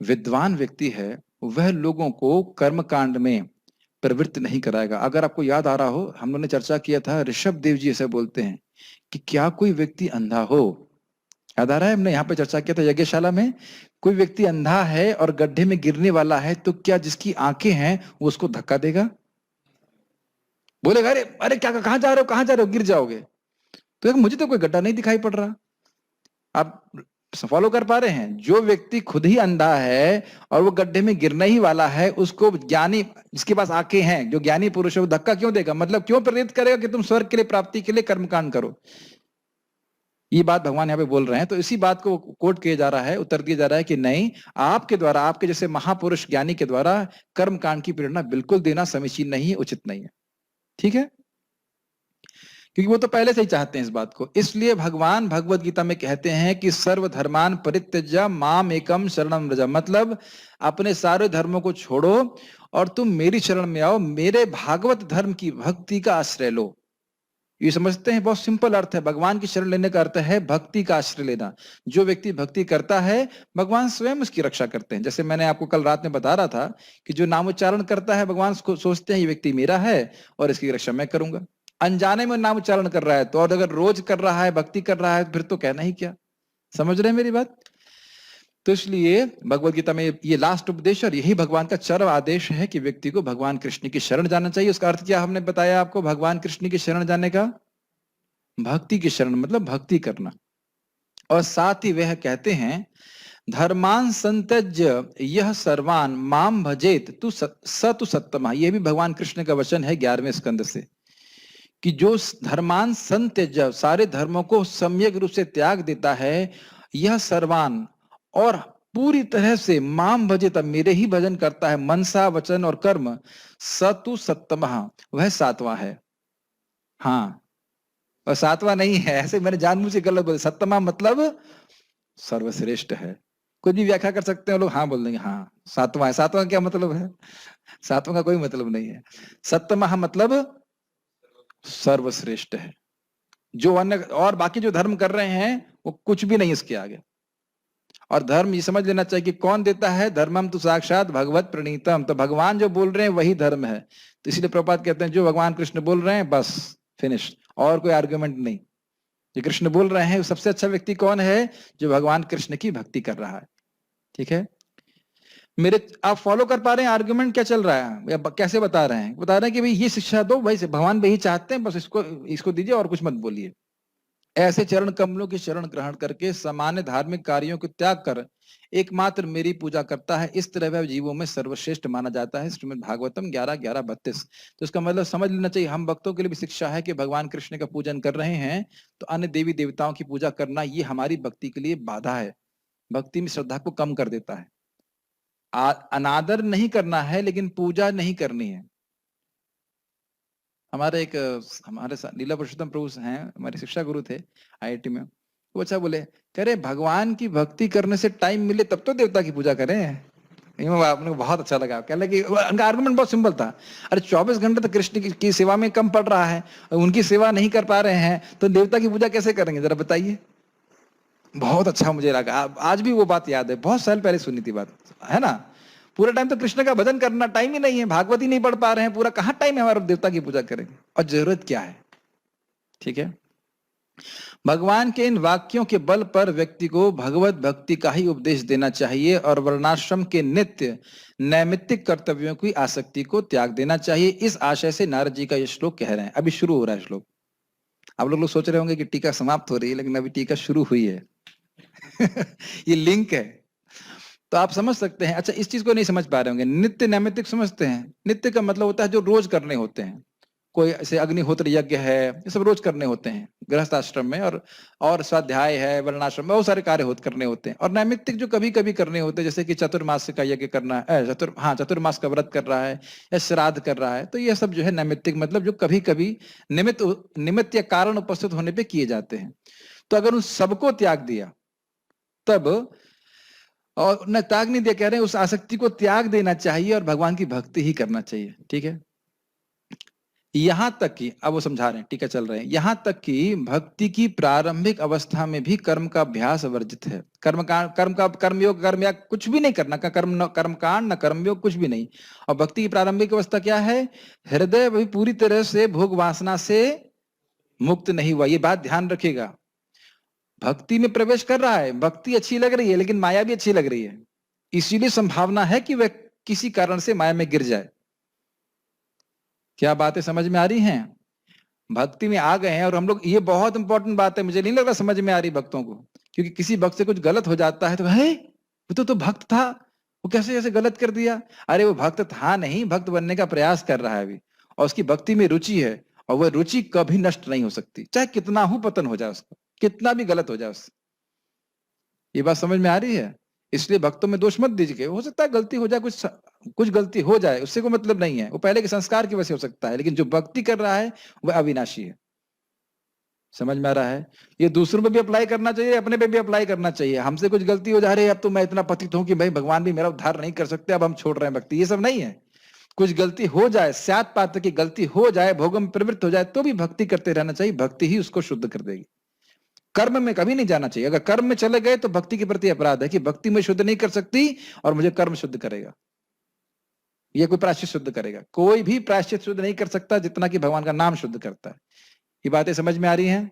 विद्वान व्यक्ति है वह लोगों को कर्म कांड में प्रवृत्त नहीं कराएगा। अगर आपको याद आ रहा हो, हम लोगों ने चर्चा किया था, ऋषभ देव जी ऐसे बोलते हैं कि क्या कोई व्यक्ति अंधा हो, याद आ रहा है? हमने यहाँ पे चर्चा किया था यज्ञशाला में। कोई व्यक्ति अंधा है और गड्ढे में गिरने वाला है, तो क्या जिसकी आंखें हैं वो उसको धक्का देगा? बोलेगा अरे अरे क्या, कहां जा रहे हो, कहां जा रहे हो, गिर जाओगे। तो मुझे तो कोई गड्ढा नहीं दिखाई पड़ रहा। आप फॉलो कर पा रहे हैं? जो व्यक्ति खुद ही अंधा है और वो गड्ढे में गिरने ही वाला है, उसको ज्ञानी जिसके पास आंखें हैं, जो ज्ञानी पुरुष है, वो धक्का क्यों देगा? मतलब क्यों प्रेरित करेगा कि तुम स्वर्ग के लिए, प्राप्ति के लिए कर्मकांड करो? ये बात भगवान यहाँ पे बोल रहे हैं। तो इसी बात को कोट किया जा रहा है, उत्तर दिया जा रहा है कि नहीं, आपके द्वारा, आपके जैसे महापुरुष ज्ञानी के द्वारा कर्मकांड की प्रेरणा बिल्कुल देना समीचीन नहीं है, उचित नहीं है। ठीक है? क्योंकि वो तो पहले से ही चाहते हैं इस बात को। इसलिए भगवान भगवत गीता में कहते हैं कि सर्वधर्मान परित्यज्य माम एकम शरणम व्रज, मतलब अपने सारे धर्मों को छोड़ो और तुम मेरी शरण में आओ, मेरे भागवत धर्म की भक्ति का आश्रय लो। ये समझते हैं, बहुत सिंपल अर्थ है। भगवान की शरण लेने का अर्थ है भक्ति का आश्रय लेना। जो व्यक्ति भक्ति करता है, भगवान स्वयं उसकी रक्षा करते हैं। जैसे मैंने आपको कल रात में बता रहा था कि जो नामोच्चारण करता है, भगवान सोचते हैं ये व्यक्ति मेरा है और इसकी रक्षा मैं करूंगा। अनजाने में नाम उच्चारण कर रहा है तो, और अगर रोज कर रहा है, भक्ति कर रहा है, फिर तो कहना ही क्या। समझ रहे हैं मेरी बात? तो इसलिए भगवत गीता में ये लास्ट उपदेश और यही भगवान का चरम आदेश है कि व्यक्ति को भगवान कृष्ण की शरण जाना चाहिए। उसका अर्थ क्या हमने बताया आपको भगवान कृष्ण की शरण जाने का? भक्ति की शरण मतलब भक्ति करना। और साथ ही वह कहते हैं धर्मान संत्यज्य यह सर्वान माम भजेत तु स तु सत्तमा। यह भी भगवान कृष्ण का वचन है 11वें स्कंद से, कि जो धर्मान संत्यज्य, सारे धर्मों को सम्यक रूप से त्याग देता है, यह सर्वान, और पूरी तरह से माम भजेत, मेरे ही भजन करता है, मनसा वचन और कर्म, सतु सत्तमः, वह सातवां है। हाँ, और सातवां नहीं है, ऐसे मैंने जानबूझ के गलत बोले। सत्तमा मतलब सर्वश्रेष्ठ है। कुछ भी व्याख्या कर सकते हैं लोग, हाँ बोल देंगे, हाँ सातवां है। सातवां क्या मतलब है? सातवां का कोई मतलब नहीं है। सत्तमा मतलब सर्वश्रेष्ठ है। जो अन्य और बाकी जो धर्म कर रहे हैं वो कुछ भी नहीं इसके आगे। और धर्म ये समझ लेना चाहिए कि कौन देता है? धर्मम तो साक्षात भगवत प्रणीतम। तो भगवान जो बोल रहे हैं वही धर्म है। तो इसलिए प्रभुपाद कहते हैं जो भगवान कृष्ण बोल रहे हैं बस फिनिश, और कोई आर्गुमेंट नहीं। जो कृष्ण बोल रहे हैं, सबसे अच्छा व्यक्ति कौन है? जो भगवान कृष्ण की भक्ति कर रहा है। ठीक है मेरे, आप फॉलो कर पा रहे हैं आर्गुमेंट क्या चल रहा है या कैसे बता रहे हैं? बता रहे हैं कि भाई ये शिक्षा दो, भाई भगवान वही चाहते हैं, बस इसको दीजिए और कुछ मत बोलिए। ऐसे चरण कमलों की शरण ग्रहण करके सामान्य धार्मिक कार्यों को त्याग कर एकमात्र मेरी पूजा करता है, इस तरह वह जीवों में सर्वश्रेष्ठ माना जाता है। श्रीमद् भागवतम 11:11-32। तो इसका मतलब समझ लेना चाहिए, हम भक्तों के लिए भी शिक्षा है कि भगवान कृष्ण का पूजन कर रहे हैं तो अन्य देवी देवताओं की पूजा करना ये हमारी भक्ति के लिए बाधा है, भक्ति में श्रद्धा को कम कर देता है। अनादर नहीं करना है लेकिन पूजा नहीं करनी है। हमारे लीला पुरुषोत्तम प्रभु हैं, हमारे शिक्षा गुरु थे आईआईटी में। वो अच्छा बोले, कह रहे भगवान की भक्ति करने से टाइम मिले तब तो देवता की पूजा करें। आपने बहुत अच्छा लगा। कह लगे उनका आर्गुमेंट बहुत सिंपल था। अरे 24 घंटे तो कृष्ण की सेवा में कम पड़ रहा है, उनकी सेवा नहीं कर पा रहे हैं तो देवता की पूजा कैसे करेंगे, जरा बताइए। बहुत अच्छा मुझे लगा, आज भी वो बात याद है, बहुत साल पहले सुनी थी बात, है ना। पूरा टाइम तो कृष्ण का भजन करना, टाइम ही नहीं है, भागवत ही नहीं पढ़ पा रहे हैं, पूरा कहाँ टाइम है हमारा देवता की पूजा करेंगे, और जरूरत क्या है। ठीक है, भगवान के इन वाक्यों के बल पर व्यक्ति को भगवत भक्ति का ही उपदेश देना चाहिए और वर्णाश्रम के नित्य नैमित्तिक कर्तव्यों की आसक्ति को त्याग देना चाहिए। इस आशय से नारद जी का यह श्लोक कह रहे हैं। अभी शुरू हो रहा है श्लोक। आप लोग सोच रहे होंगे कि टीका समाप्त हो रही है, लेकिन अभी टीका शुरू हुई है। ये लिंक है, तो आप समझ सकते हैं। अच्छा, इस चीज को नहीं समझ पा रहे होंगे, नित्य नैमित्तिक समझते हैं? नित्य का मतलब होता है जो रोज करने होते हैं। कोई ऐसे अग्निहोत्र यज्ञ है, ये सब रोज करने होते हैं गृहस्थ आश्रम में, और स्वाध्याय है, वर्णाश्रम में, बहुत सारे कार्य करने होते हैं। और नैमित्तिक जो कभी कभी करने होते हैं, जैसे कि चतुर्मास का यज्ञ करना है, चतुर्मास का व्रत कर रहा है या श्राद्ध कर रहा है, तो ये सब जो है नैमित्तिक, मतलब जो कभी कभी निमित्त या कारण उपस्थित होने पर किए जाते हैं। तो अगर उन सबको त्याग दिया तब, और न त्याग नहीं दिया, कह रहे हैं उस आसक्ति को त्याग देना चाहिए और भगवान की भक्ति ही करना चाहिए। ठीक है, यहां तक कि, अब वो समझा रहे हैं, टीका चल रहे हैं, यहां तक कि भक्ति की प्रारंभिक अवस्था में भी कर्म का अभ्यास वर्जित है। कर्मयोग, कर्मयाग कुछ भी नहीं करना, कर्मकांड न कर्मयोग कुछ भी नहीं। और भक्ति की प्रारंभिक अवस्था क्या है? हृदय भी पूरी तरह से भोग वासना से मुक्त नहीं हुआ। ये बात ध्यान रखिएगा। भक्ति में प्रवेश कर रहा है, भक्ति अच्छी लग रही है, लेकिन माया भी अच्छी लग रही है, इसीलिए संभावना है कि वह किसी कारण से माया में गिर जाए। क्या बातें समझ में आ रही हैं? भक्ति में आ गए हैं और हम लोग, ये बहुत इंपॉर्टेंट बात है, मुझे नहीं लग रहा समझ में आ रही भक्तों को, क्योंकि किसी भक्त से कुछ गलत हो जाता है तो है वो तो भक्त था, वो कैसे ऐसे गलत कर दिया। अरे वो भक्त था नहीं, भक्त बनने का प्रयास कर रहा है अभी, और उसकी भक्ति में रुचि है, और वह रुचि कभी नष्ट नहीं हो सकती, चाहे कितना हो पतन हो जाए उसका, कितना भी गलत हो जाए उससे। ये बात समझ में आ रही है? इसलिए भक्तों में दोष मत दीजिए, हो सकता है गलती हो जाए, कुछ गलती हो जाए, उससे कोई मतलब नहीं है, वो पहले के संस्कार की वजह से हो सकता है, लेकिन जो भक्ति कर रहा है वह अविनाशी है। समझ में आ रहा है? ये दूसरों पे भी अप्लाई करना चाहिए, अपने पे भी अप्लाई करना चाहिए। हमसे कुछ गलती हो जा रही है, अब तो मैं इतना पतित हूं कि भाई भगवान भी मेरा उद्धार नहीं कर सकते, अब हम छोड़ रहे हैं भक्ति, ये सब नहीं है। कुछ गलती हो जाए, स्यात पात्र की गलती हो जाए, भोगम में प्रवृत्त हो जाए, तो भी भक्ति करते रहना चाहिए, भक्ति ही उसको शुद्ध कर देगी। कर्म में कभी नहीं जाना चाहिए, अगर कर्म में चले गए तो भक्ति के प्रति अपराध है कि भक्ति में शुद्ध नहीं कर सकती और मुझे कर्म शुद्ध करेगा, ये कोई प्रायश्चित शुद्ध करेगा। कोई भी प्रायश्चित शुद्ध नहीं कर सकता जितना कि भगवान का नाम शुद्ध करता है। ये बातें समझ में आ रही हैं?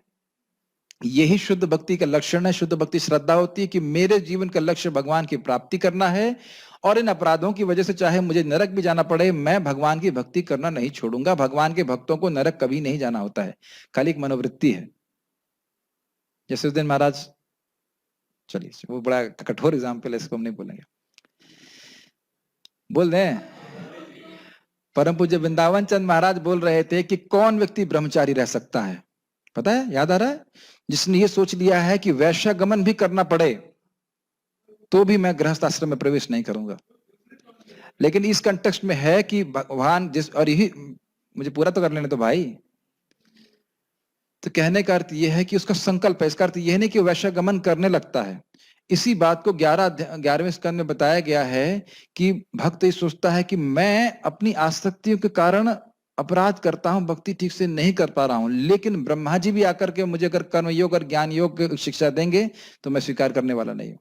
यही शुद्ध भक्ति का लक्षण है। शुद्ध भक्ति श्रद्धा होती है कि मेरे जीवन का लक्ष्य भगवान की प्राप्ति करना है, और इन अपराधों की वजह से चाहे मुझे नरक भी जाना पड़े, मैं भगवान की भक्ति करना नहीं छोड़ूंगा। भगवान के भक्तों को नरक कभी नहीं जाना होता है, खाली एक मनोवृत्ति है। जैसे उस दिन महाराज, चलिए वो बड़ा कठोर एग्जाम्पल है, इसको हम नहीं बोलेंगे, बोल दें। परम पूज्य वृंदावन चंद महाराज बोल रहे थे कि कौन व्यक्ति ब्रह्मचारी रह सकता है, पता है, याद आ रहा है? जिसने ये सोच लिया है कि वैश्यागमन भी करना पड़े तो भी मैं गृहस्थ आश्रम में प्रवेश नहीं करूंगा। लेकिन इस कंटेक्स्ट में है कि भगवान जिस, और यही मुझे पूरा तो कर लेने तो भाई, तो कहने का अर्थ यह है कि उसका संकल्प है। इसका अर्थ यह नहीं कि वैश्यागमन करने लगता है। इसी बात को 11वें स्कंद में बताया गया है कि भक्त ये सोचता है कि मैं अपनी आसक्तियों के कारण अपराध करता हूं, भक्ति ठीक से नहीं कर पा रहा हूं, लेकिन ब्रह्मा जी भी आकर के मुझे अगर कर्म योग और ज्ञान योग की शिक्षा देंगे तो मैं स्वीकार करने वाला नहीं हूं।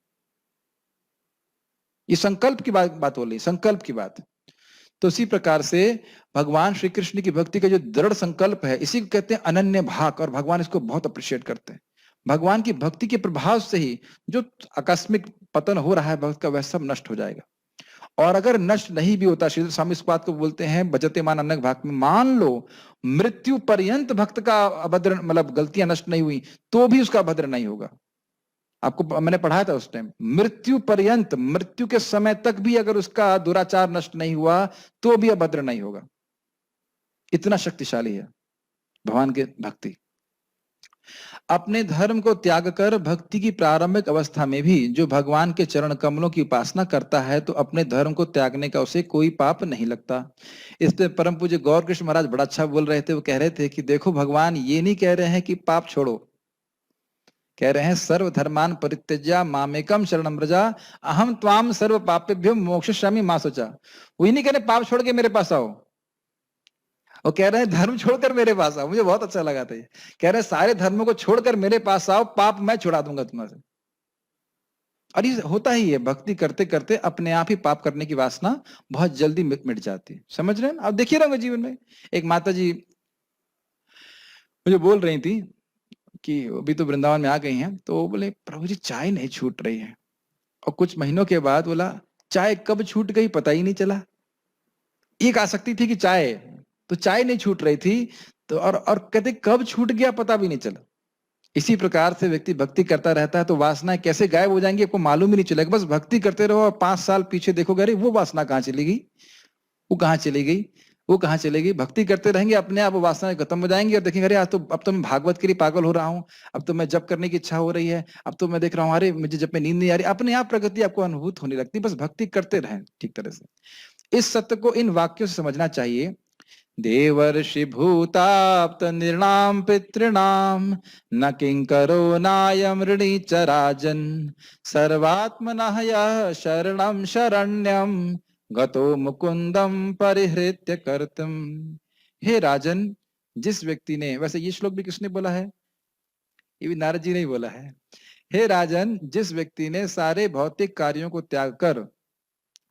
ये संकल्प की बात हो रही, संकल्प की बात। तो इसी प्रकार से भगवान श्री कृष्ण की भक्ति का जो दृढ़ संकल्प है, इसी को कहते हैं अनन्य भाग, और भगवान इसको बहुत अप्रिशिएट करते हैं। भगवान की भक्ति के प्रभाव से ही जो आकस्मिक पतन हो रहा है भक्त का, वह सब नष्ट हो जाएगा। और अगर नष्ट नहीं भी होता, श्री स्वामी इस बात को बोलते हैं बचते मान अनक भाग में, मान लो मृत्यु पर्यंत भक्त का अभद्र, मतलब गलतियां नष्ट नहीं हुई, तो भी उसका अभद्र नहीं होगा। आपको मैंने पढ़ाया था उस टाइम, मृत्यु पर्यंत, मृत्यु के समय तक भी अगर उसका दुराचार नष्ट नहीं हुआ तो भी अभद्र नहीं होगा। इतना शक्तिशाली है भगवान के भक्ति। अपने धर्म को त्याग कर भक्ति की प्रारंभिक अवस्था में भी जो भगवान के चरण कमलों की उपासना करता है, तो अपने धर्म को त्यागने का उसे कोई पाप नहीं लगता। इसलिए परम पूज्य गौर कृष्ण महाराज बड़ा अच्छा बोल रहे थे। वो कह रहे थे कि देखो भगवान ये नहीं कह रहे हैं कि पाप छोड़ो, कह रहे हैं सर्व धर्मान परित्यज्य मामेकम शरणम व्रज अहम त्वाम सर्व पापेभ्यो मोक्षयिष्यामि मा शुचा। वही नहीं कह रहे पाप छोड़ के मेरे पास आओ, वो कह रहे हैं धर्म छोड़कर मेरे पास आओ। मुझे बहुत अच्छा लगा था ये, कह रहे हैं सारे धर्मों को छोड़कर मेरे पास आओ, पाप मैं छुड़ा दूंगा तुम्हारे। और ये होता ही है, भक्ति करते करते अपने आप ही पाप करने की वासना बहुत जल्दी मिट जाती है। समझ रहे हैं? आप देखिए रहोगे जीवन में। एक माता जी मुझे बोल रही थी कि अभी तो वृंदावन में आ गई हैं, तो वो बोले प्रभु जी चाय नहीं छूट रही है। और कुछ महीनों के बाद बोला चाय कब छूट गई पता ही नहीं चला। एक आसक्ति थी कि चाय, तो चाय नहीं छूट रही थी, तो और कहते कब छूट गया पता भी नहीं चला। इसी प्रकार से व्यक्ति भक्ति करता रहता है तो वासनाएं कैसे गायब हो जाएंगी आपको मालूम ही नहीं चलेगा। बस भक्ति करते रहो और 5 साल पीछे देखोगे, अरे वो वासना कहाँ चली गई, वो कहाँ चली गई, वो कहाँ चली गई। भक्ति करते रहेंगे अपने आप वो वासनाएं खत्म हो जाएंगी, और देखेंगे अरे आज तो, अब तो मैं भागवत के लिए पागल हो रहा हूँ, अब तो मैं जप करने की इच्छा हो रही है, अब तो मैं देख रहा हूँ अरे मुझे जब में नींद नहीं आ रही। अपने आप प्रगति आपको अनुभूत होने लगती। बस भक्ति करते रहें ठीक तरह से। इस सत्य को इन वाक्यों से समझना चाहिए। देवर्षि भूताप्त निर्णाम पितृणाम न किंकरो नायम ऋणी च राजन सर्वात्मनः यः शरणं शरण्यम गतो मुकुंदम परिहृत्य कर्तुम। हे राजन, जिस व्यक्ति ने, वैसे ये श्लोक भी किसने बोला है? ये भी नारद जी ने ही बोला है। हे राजन, जिस व्यक्ति ने सारे भौतिक कार्यों को त्याग कर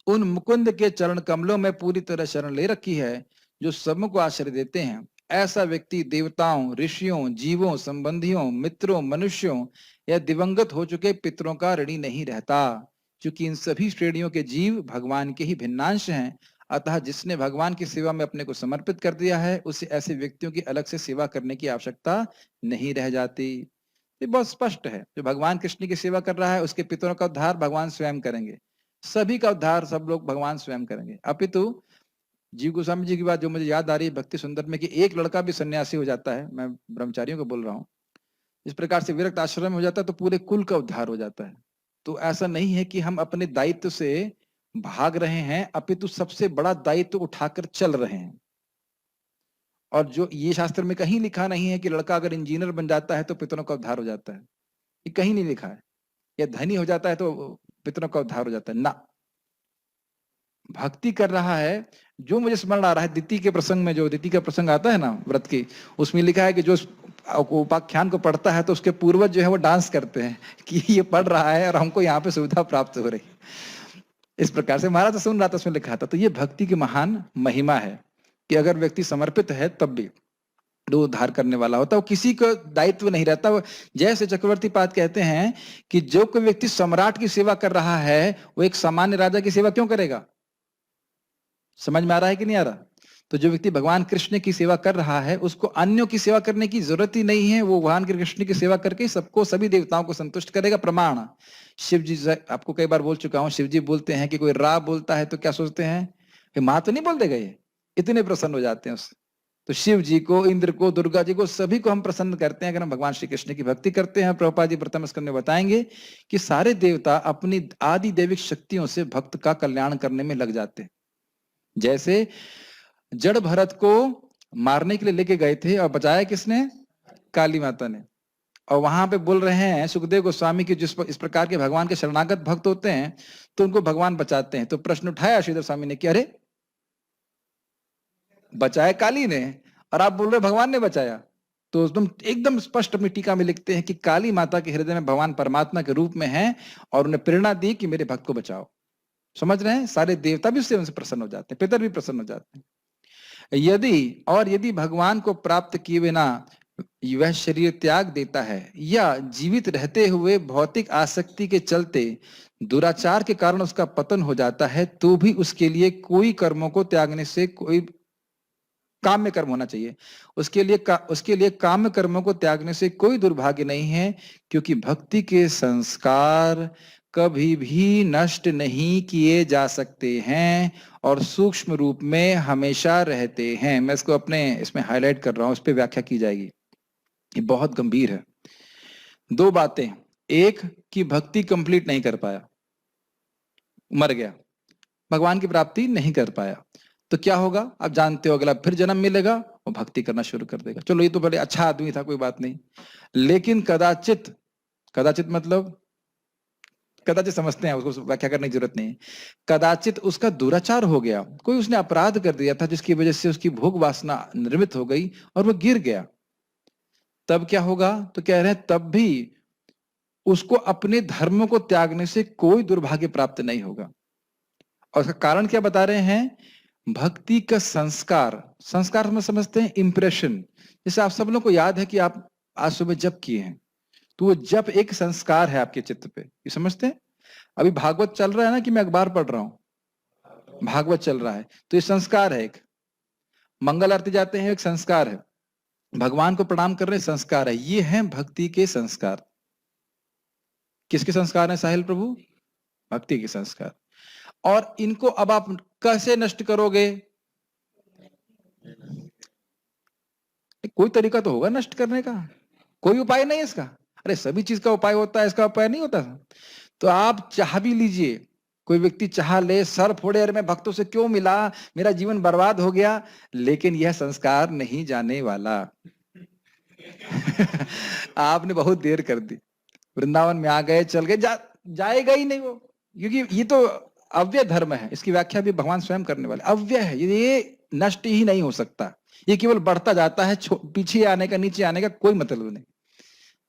उन मुकुंद के चरण कमलों में पूरी तरह शरण ले रखी है, जो सबको आश्रय देते हैं, ऐसा व्यक्ति देवताओं, ऋषियों, जीवों, संबंधियों, मित्रों, मनुष्यों या दिवंगत हो चुके पितरों का ऋणी नहीं रहता, क्योंकि इन सभी श्रेणियों के जीव भगवान के ही भिन्नांश हैं। अतः जिसने भगवान की सेवा में अपने को समर्पित कर दिया है, उसे ऐसे व्यक्तियों की अलग से सेवा करने की आवश्यकता नहीं रह जाती। ये बहुत स्पष्ट है। जो भगवान कृष्ण की सेवा कर रहा है उसके पितरों का उद्धार भगवान स्वयं करेंगे, सभी का उद्धार सब लोग भगवान स्वयं करेंगे। अपितु जीव गोस्वामी जी की बात जो मुझे याद आ रही है भक्ति सुंदर में, कि एक लड़का भी सन्यासी हो जाता है, मैं ब्रह्मचारियों को बोल रहा हूँ, इस प्रकार से विरक्त आश्रम में हो जाता है तो पूरे कुल का उद्धार हो जाता है। तो ऐसा नहीं है कि हम अपने दायित्व से भाग रहे हैं, अपितु सबसे बड़ा दायित्व उठाकर चल रहे हैं। और जो ये शास्त्र में कहीं लिखा नहीं है कि लड़का अगर इंजीनियर बन जाता है तो पितरों का उद्धार हो जाता है, ये कहीं नहीं लिखा है। या धनी हो जाता है तो पितरों का उद्धार हो जाता है, ना। भक्ति कर रहा है, जो मुझे स्मरण आ रहा है दिति के प्रसंग में, जो दिति का प्रसंग आता है ना व्रत की, उसमें लिखा है कि जो उपाख्यान को पढ़ता है तो उसके पूर्वज जो है वो डांस करते हैं कि ये पढ़ रहा है और हमको यहाँ पे सुविधा प्राप्त हो रही। इस प्रकार से महाराज सुन रहा था, उसमें लिखा था। तो ये भक्ति की महान महिमा है कि अगर व्यक्ति समर्पित है तब भी वो उद्धार करने वाला होता है, वो किसी को दायित्व नहीं रहता। वो जैसे चक्रवर्ती पाद कहते हैं कि जो कोई व्यक्ति सम्राट की सेवा कर रहा है वो एक सामान्य राजा की सेवा क्यों करेगा? समझ में आ रहा है कि नहीं आ रहा? तो जो व्यक्ति भगवान कृष्ण की सेवा कर रहा है उसको अन्यों की सेवा करने की जरूरत ही नहीं है, वो भगवान कृष्ण की सेवा करके सबको, सभी देवताओं को संतुष्ट करेगा। प्रमाण शिव जी, आपको कई बार बोल चुका हूं, शिव जी बोलते हैं कि कोई रा बोलता है तो क्या सोचते हैं, माँ तो नहीं बोल देगा, ये इतने प्रसन्न हो जाते हैं उससे। तो शिव जी को, इंद्र को, दुर्गा जी को, सभी को हम प्रसन्न करते हैं अगर हम भगवान श्री कृष्ण की भक्ति करते हैं। प्रभुपाद जी प्रथम स्कंद में बताएंगे कि सारे देवता अपनी आदि दैविक शक्तियों से भक्त का कल्याण करने में लग जाते हैं। जैसे जड़ भरत को मारने के लिए लेके गए थे और बचाया किसने? काली माता ने। और वहां पे बोल रहे हैं सुखदेव गोस्वामी की, जिस इस प्रकार के भगवान के शरणागत भक्त होते हैं तो उनको भगवान बचाते हैं। तो प्रश्न उठाया श्रीधर स्वामी ने कि अरे बचाया काली ने और आप बोल रहे भगवान ने बचाया? तो एकदम स्पष्ट अपनी टीका में लिखते हैं कि काली माता के हृदय में भगवान परमात्मा के रूप में है और उन्हें प्रेरणा दी कि मेरे भक्त को बचाओ। समझ रहे हैं? सारे देवता भी उससे उनसे प्रसन्न हो जाते हैं, पितर भी प्रसन्न हो जाते हैं। यदि भगवान को प्राप्त किए बिना वह शरीर त्याग देता है या जीवित रहते हुए भौतिक आसक्ति के चलते दुराचार के कारण उसका पतन हो जाता है, तो भी उसके लिए कोई कर्मों को त्यागने से कोई काम्य कर्म होना चाहिए। उसके लिए काम्य कर्मों को त्यागने से कोई दुर्भाग्य नहीं है, क्योंकि भक्ति के संस्कार कभी भी नष्ट नहीं किए जा सकते हैं और सूक्ष्म रूप में हमेशा रहते हैं। मैं इसको अपने इसमें हाईलाइट कर रहा हूं, इस पे व्याख्या की जाएगी, ये बहुत गंभीर है। दो बातें, एक कि भक्ति कंप्लीट नहीं कर पाया, मर गया, भगवान की प्राप्ति नहीं कर पाया, तो क्या होगा आप जानते हो, अगला फिर जन्म मिलेगा और भक्ति करना शुरू कर देगा। चलो ये तो बड़े अच्छा आदमी था, कोई बात नहीं, लेकिन कदाचित मतलब कदाचित समझते हैं, उसको व्याख्या करने की जरूरत नहीं है। कदाचित उसका दुराचार हो गया, कोई उसने अपराध कर दिया था जिसकी वजह से उसकी भोग वासना निर्मित हो गई और वो गिर गया, तब क्या होगा? तो कह रहे हैं तब भी उसको अपने धर्मों को त्यागने से कोई दुर्भाग्य प्राप्त नहीं होगा। और उसका कारण क्या बता रहे हैं? भक्ति का संस्कार में समझते हैं इंप्रेशन। जैसे आप सब लोग को याद है कि आप आज सुबह जप किए हैं, तो वो जप एक संस्कार है आपके चित्त पे, ये समझते हैं? अभी भागवत चल रहा है ना, कि मैं अखबार पढ़ रहा हूं, भागवत चल रहा है, तो ये संस्कार है। एक मंगल आरती जाते हैं, एक संस्कार है। भगवान को प्रणाम कर रहे हैं, संस्कार है। ये है भक्ति के संस्कार। किसके संस्कार है साहिल प्रभु? भक्ति के संस्कार। और इनको अब आप कैसे नष्ट करोगे? कोई तरीका तो होगा नष्ट करने का, कोई उपाय नहीं है इसका? अरे सभी चीज का उपाय होता है, इसका उपाय नहीं होता। तो आप चाह भी लीजिए, कोई व्यक्ति चाह ले, सर फोड़े, अरे मैं भक्तों से क्यों मिला, मेरा जीवन बर्बाद हो गया, लेकिन यह संस्कार नहीं जाने वाला। आपने बहुत देर कर दी, वृंदावन में आ गए, चल गए, जाएगा ही नहीं वो, क्योंकि ये तो अव्यय धर्म है। इसकी व्याख्या भी भगवान स्वयं करने वाले, अव्यय है, ये नष्ट ही नहीं हो सकता, ये केवल बढ़ता जाता है, पीछे आने का, नीचे आने का कोई मतलब नहीं।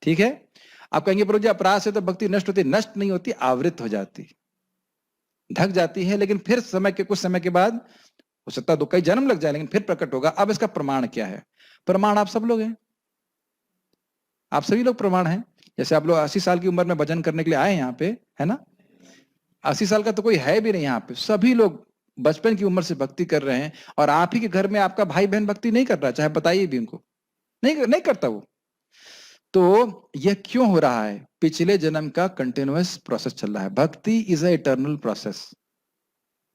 ठीक है? आप कहेंगे प्रभु जी अपराध से तो भक्ति नष्ट होती, नष्ट नहीं होती, आवृत हो जाती, ढक जाती है, लेकिन फिर कुछ समय के बाद हो सकता है 2 कई जन्म लग जाए, लेकिन फिर प्रकट होगा। अब इसका प्रमाण क्या है? प्रमाण आप सब लोग हैं, आप सभी लोग प्रमाण हैं। जैसे आप लोग 80 साल की उम्र में भजन करने के लिए आए यहाँ पे, है ना? 80 साल का तो कोई है भी नहीं यहाँ पे, सभी लोग बचपन की उम्र से भक्ति कर रहे हैं। और आप ही के घर में आपका भाई बहन भक्ति नहीं कर रहा, चाहे बताइए भी उनको, नहीं करता वो। तो यह क्यों हो रहा है? पिछले जन्म का कंटिन्यूअस प्रोसेस चल रहा है। भक्ति इज अ इटर्नल प्रोसेस।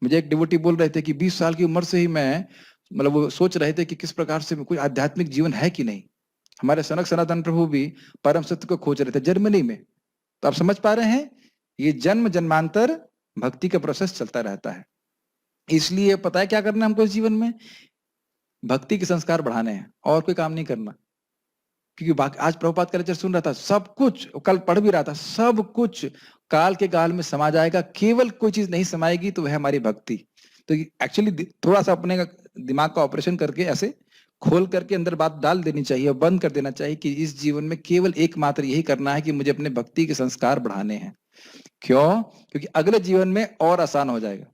मुझे एक डिवोटी बोल रहे थे कि 20 साल की उम्र से ही मैं, मतलब वो सोच रहे थे कि किस प्रकार से कोई आध्यात्मिक जीवन है कि नहीं। हमारे सनातन प्रभु भी परम सत्य को खोज रहे थे जर्मनी में। तो आप समझ पा रहे हैं, ये जन्म जन्मांतर भक्ति का प्रोसेस चलता रहता है। इसलिए पता है क्या करना है हमको इस जीवन में? भक्ति के संस्कार बढ़ाने हैं, और कोई काम नहीं करना। क्योंकि आज प्रभुपाद का लेक्चर सुन रहा था, सब कुछ कल पढ़ भी रहा था, सब कुछ काल के गाल में समा जाएगा, केवल कोई चीज नहीं समाएगी, तो वह हमारी भक्ति। तो एक्चुअली थोड़ा सा अपने दिमाग का ऑपरेशन करके ऐसे खोल करके अंदर बात डाल देनी चाहिए और बंद कर देना चाहिए कि इस जीवन में केवल एकमात्र यही करना है कि मुझे अपने भक्ति के संस्कार बढ़ाने हैं। क्यों? क्योंकि अगले जीवन में और आसान हो जाएगा।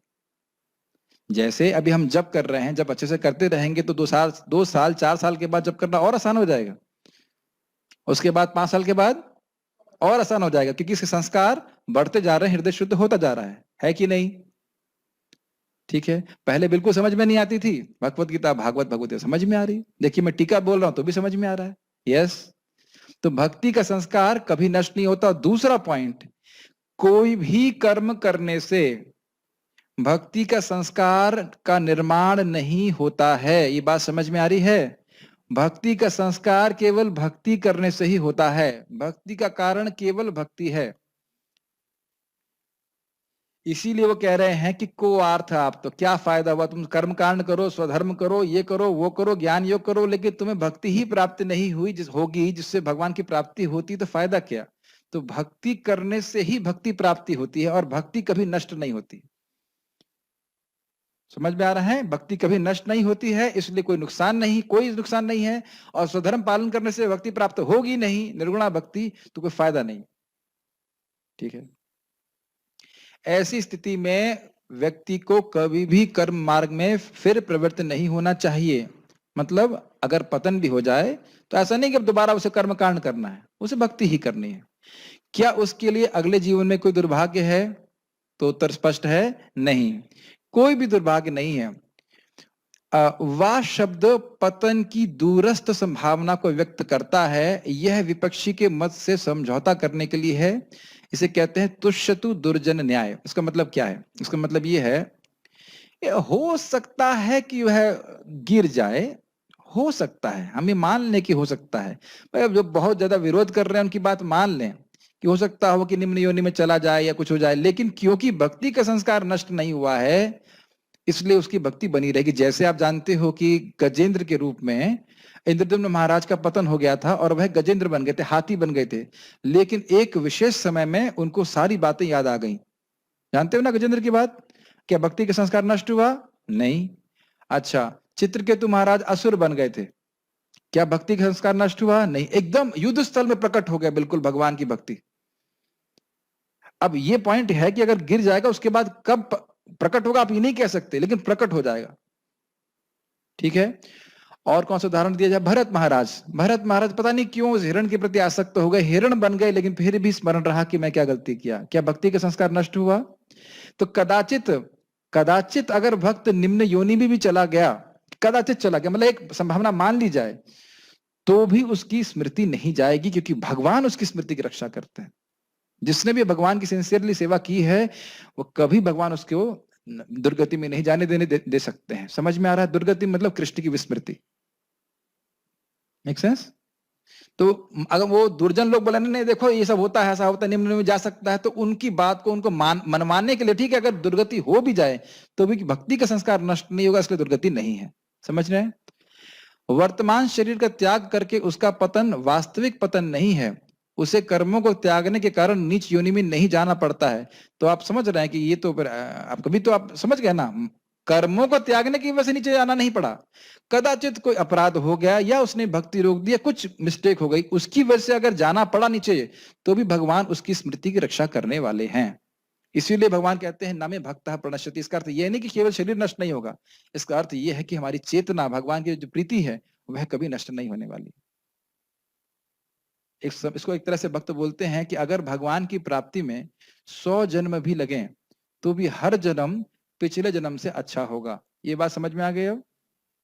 जैसे अभी हम जप कर रहे हैं, जब अच्छे से करते रहेंगे तो 2 साल 4 साल के बाद जप करना और आसान हो जाएगा। उसके बाद 5 साल के बाद और आसान हो जाएगा, क्योंकि इसके संस्कार बढ़ते जा रहे हैं, हृदय शुद्ध होता जा रहा है कि नहीं? ठीक है। पहले बिल्कुल समझ में नहीं आती थी भगवत गीता, भागवत भगवत समझ में आ रही। देखिए मैं टीका बोल रहा हूं तो भी समझ में आ रहा है। यस। तो भक्ति का संस्कार कभी नष्ट नहीं होता। दूसरा पॉइंट, कोई भी कर्म करने से भक्ति का संस्कार का निर्माण नहीं होता है। ये बात समझ में आ रही है? भक्ति का संस्कार केवल भक्ति करने से ही होता है। भक्ति का कारण केवल भक्ति है। इसीलिए वो कह रहे हैं कि को अर्थ आप तो क्या फायदा हुआ, तुम कर्म कांड करो, स्वधर्म करो, ये करो वो करो, ज्ञान योग करो, लेकिन तुम्हें भक्ति ही प्राप्त नहीं हुई होगी जिससे भगवान की प्राप्ति होती, तो फायदा क्या? तो भक्ति करने से ही भक्ति प्राप्ति होती है, और भक्ति कभी नष्ट नहीं होती। समझ में आ रहा है? भक्ति कभी नष्ट नहीं होती है, इसलिए कोई नुकसान नहीं है। और स्वधर्म पालन करने से भक्ति प्राप्त होगी नहीं, निर्गुणा भक्ति, तो कोई फायदा नहीं। ठीक है। ऐसी स्थिति में व्यक्ति को कभी भी कर्म मार्ग में फिर प्रवृत्त नहीं होना चाहिए। मतलब अगर पतन भी हो जाए तो ऐसा नहीं कि अब दोबारा उसे कर्म कांड करना है, उसे भक्ति ही करनी है। क्या उसके लिए अगले जीवन में कोई दुर्भाग्य है? तो उत्तर स्पष्ट है, नहीं, कोई भी दुर्भाग्य नहीं है। वाह शब्द पतन की दूरस्थ संभावना को व्यक्त करता है। यह विपक्षी के मत से समझौता करने के लिए है। इसे कहते हैं तुष्यतु दुर्जन न्याय। इसका मतलब क्या है? इसका मतलब ये है, हो सकता है कि वह गिर जाए, हो सकता है, हमें मान लें कि हो सकता है। भाई जो बहुत ज्यादा विरोध कर रहे हैं उनकी बात मान लें कि हो सकता हो कि निम्न योनि में चला जाए या कुछ हो जाए, लेकिन क्योंकि भक्ति का संस्कार नष्ट नहीं हुआ है, इसलिए उसकी भक्ति बनी रहेगी। जैसे आप जानते हो कि गजेंद्र के रूप में इंद्रदम्न महाराज का पतन हो गया था और वह गजेंद्र बन गए थे, हाथी बन गए थे, लेकिन एक विशेष समय में उनको सारी बातें याद आ गई। जानते हो ना गजेंद्र की बात? क्या भक्ति का संस्कार नष्ट हुआ? नहीं। अच्छा, चित्रकेतु महाराज असुर बन गए थे, क्या भक्ति का संस्कार नष्ट हुआ? नहीं, एकदम युद्ध स्थल में प्रकट हो गया बिल्कुल भगवान की भक्ति। अब ये पॉइंट है कि अगर गिर जाएगा उसके बाद कब प्रकट होगा आप ये नहीं कह सकते, लेकिन प्रकट हो जाएगा। ठीक है। और कौन सा उदाहरण दिया जाए? भरत महाराज पता नहीं क्यों उस हिरण के प्रति आसक्त हो गए, हिरण बन गए, लेकिन फिर भी स्मरण रहा कि मैं क्या गलती किया। क्या भक्ति का संस्कार नष्ट हुआ? तो कदाचित अगर भक्त निम्न योनि में भी चला गया, कदाचित चला गया, मतलब एक संभावना मान ली जाए, तो भी उसकी स्मृति नहीं जाएगी, क्योंकि भगवान उसकी स्मृति की रक्षा करते हैं। जिसने भी भगवान की सिंसियरली सेवा की है, वो कभी भगवान उसको दुर्गति में नहीं जाने दे सकते हैं। समझ में आ रहा है? दुर्गति मतलब कृष्ण की विस्मृति। Make sense? तो अगर वो दुर्जन लोग बोले नहीं देखो ये सब होता है, ऐसा होता है, निम्न में जा सकता है, तो उनकी बात को उनको मनवाने के लिए ठीक है, अगर दुर्गति हो भी जाए तो भी भक्ति का संस्कार नष्ट नहीं होगा, इसलिए दुर्गति नहीं है। समझ रहे हैं? वर्तमान शरीर का त्याग करके उसका पतन वास्तविक पतन नहीं है, उसे कर्मों को त्यागने के कारण नीच योनि में नहीं जाना पड़ता है। तो आप समझ रहे हैं कि ये तो आप कभी तो आप समझ गए ना, कर्मों को त्यागने की वजह से नीचे जाना नहीं पड़ा। कदाचित कोई अपराध हो गया या उसने भक्ति रोक दिया, कुछ मिस्टेक हो गई, उसकी वजह से अगर जाना पड़ा नीचे, तो भी भगवान उसकी स्मृति की रक्षा करने वाले हैं। इसीलिए भगवान कहते हैं नमे भक्तः प्रणश्यति। इसका अर्थ यह नहीं कि केवल शरीर नष्ट नहीं होगा, इसका अर्थ यह है कि हमारी चेतना, भगवान की जो प्रीति है, वह कभी नष्ट नहीं होने वाली। इसको एक तरह से भक्त बोलते हैं कि अगर भगवान की प्राप्ति में 100 जन्म भी लगे, तो भी हर जन्म पिछले जन्म से अच्छा होगा। ये बात समझ में आ गई अब?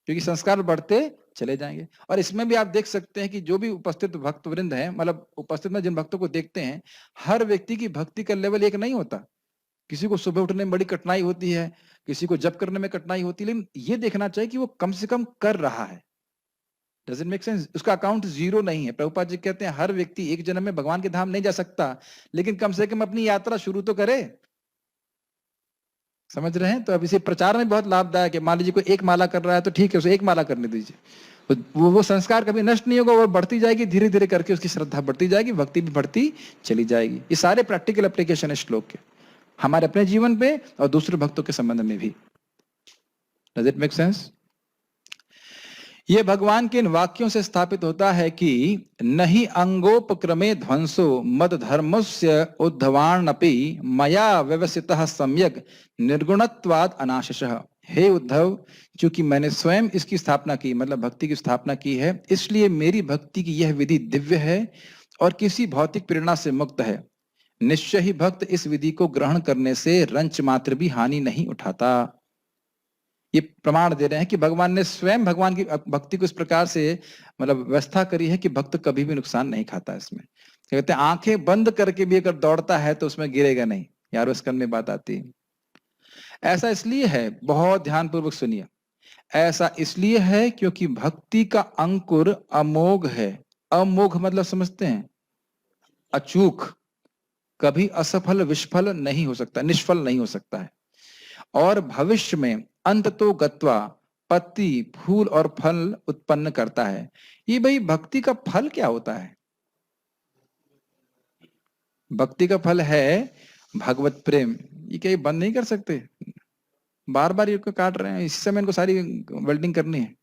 क्योंकि संस्कार बढ़ते चले जाएंगे। और इसमें भी आप देख सकते हैं कि जो भी उपस्थित भक्त वृंद हैं, मतलब उपस्थित में जिन भक्तों को देखते हैं, हर व्यक्ति की भक्ति का लेवल एक नहीं होता। किसी को सुबह उठने में बड़ी कठिनाई होती है, किसी को जप करने में कठिनाई होती है, लेकिन ये देखना चाहिए कि वो कम से कम कर रहा है। Does it make sense? उसका अकाउंट जीरो नहीं है। प्रभुपाद जी कहते हैं हर व्यक्ति एक जन्म में भगवान के धाम नहीं जा सकता, लेकिन कम से कम अपनी यात्रा शुरू तो करे। समझ रहे हैं? तो अब इसे प्रचार में बहुत लाभदायक है। मान लीजिए कोई एक माला कर रहा है तो ठीक है, उसे एक माला करने दीजिए, तो वो संस्कार कभी नष्ट नहीं होगा, वो बढ़ती जाएगी, धीरे धीरे करके उसकी श्रद्धा बढ़ती जाएगी, भक्ति भी बढ़ती चली जाएगी। ये सारे प्रैक्टिकल एप्लीकेशन है श्लोक के, हमारे अपने जीवन पे और दूसरे भक्तों के संबंध में भी। Does it make sense? ये भगवान के इन वाक्यों से स्थापित होता है कि नहीं अंगोपक्रमे ध्वंसो मद धर्मस्य उद्धवाणपि मया व्यवसितः सम्यक निर्गुणत्वाद अनाशिषः। हे उद्धव, चूंकि मैंने स्वयं इसकी स्थापना की, मतलब भक्ति की स्थापना की है, इसलिए मेरी भक्ति की यह विधि दिव्य है और किसी भौतिक प्रेरणा से मुक्त है। निश्चय ही भक्त इस विधि को ग्रहण करने से रंच मात्र भी हानि नहीं उठाता। ये प्रमाण दे रहे हैं कि भगवान ने स्वयं भगवान की भक्ति को इस प्रकार से मतलब व्यवस्था करी है कि भक्त कभी भी नुकसान नहीं खाता। इसमें कहते हैं आंखें बंद करके भी अगर दौड़ता है तो उसमें गिरेगा नहीं। यार उस में बात आती है। ऐसा इसलिए है, बहुत ध्यानपूर्वक सुनिए, ऐसा इसलिए है क्योंकि भक्ति का अंकुर अमोघ है। अमोघ मतलब समझते हैं? अचूक, कभी असफल विष्फल नहीं हो सकता, निष्फल नहीं हो सकता है। और भविष्य में अंत तो गत्वा पत्ती फूल और फल उत्पन्न करता है। ये भाई भक्ति का फल क्या होता है? भक्ति का फल है भगवत प्रेम। ये क्या बंद नहीं कर सकते? बार बार ये काट रहे हैं, इसी समय इनको सारी वेल्डिंग करनी है।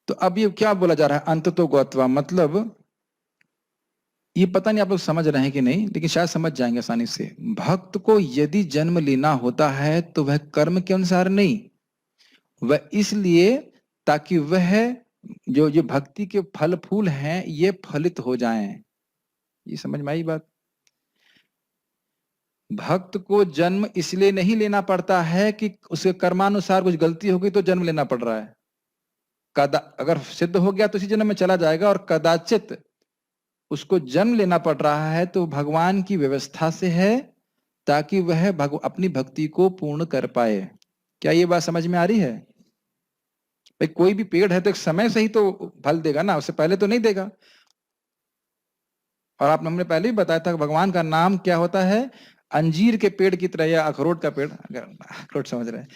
तो अब ये क्या बोला जा रहा है? अंत तो गत्वा, मतलब ये पता नहीं आप लोग समझ रहे हैं कि नहीं, लेकिन शायद समझ जाएंगे आसानी से। भक्त को यदि जन्म लेना होता है तो वह कर्म के अनुसार नहीं, वह इसलिए ताकि वह जो भक्ति के फल फूल हैं ये फलित हो जाएं। ये समझ में आई बात? भक्त को जन्म इसलिए नहीं लेना पड़ता है कि उसके कर्मानुसार कुछ गलती हो गई तो जन्म लेना पड़ रहा है। अगर सिद्ध हो गया तो इसी जन्म में चला जाएगा, और कदाचित उसको जन्म लेना पड़ रहा है तो भगवान की व्यवस्था से है, ताकि वह अपनी भक्ति को पूर्ण कर पाए। क्या ये बात समझ में आ रही है? भाई कोई भी पेड़ है तो एक समय से ही तो फल देगा ना, उससे पहले तो नहीं देगा। और आप हमने पहले ही बताया था भगवान का नाम क्या होता है? अंजीर के पेड़ की तरह, या अखरोट का पेड़, अगर अखरोट समझ रहे हैं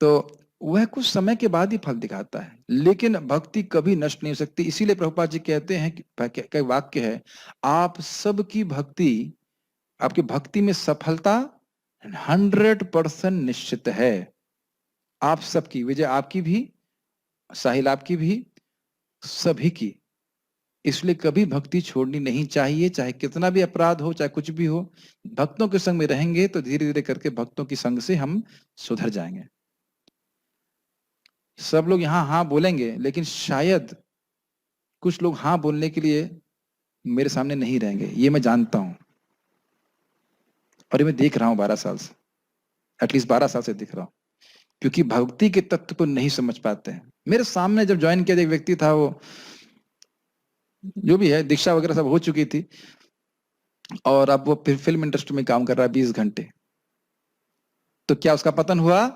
तो वह कुछ समय के बाद ही फल दिखाता है, लेकिन भक्ति कभी नष्ट नहीं हो सकती। इसीलिए प्रभुपाद जी कहते हैं कि कई वाक्य है, आप सबकी भक्ति, आपकी भक्ति में सफलता 100% निश्चित है। आप सबकी, विजय आपकी भी, साहिल आपकी भी, सभी की। इसलिए कभी भक्ति छोड़नी नहीं चाहिए, चाहे कितना भी अपराध हो, चाहे कुछ भी हो। भक्तों के संग में रहेंगे तो धीरे धीरे करके भक्तों की संग से हम सुधर जाएंगे। सब लोग यहाँ हाँ बोलेंगे, लेकिन शायद कुछ लोग हाँ बोलने के लिए मेरे सामने नहीं रहेंगे, ये मैं जानता हूं। और ये मैं देख रहा हूं 12 साल से, एटलीस्ट 12 साल से दिख रहा हूं, क्योंकि भक्ति के तत्व को नहीं समझ पाते हैं। मेरे सामने जब ज्वाइन किया एक व्यक्ति था, वो जो भी है दीक्षा वगैरह सब हो चुकी थी, और अब वो फिर फिल्म इंडस्ट्री में काम कर रहा है 20 घंटे। तो क्या उसका पतन हुआ?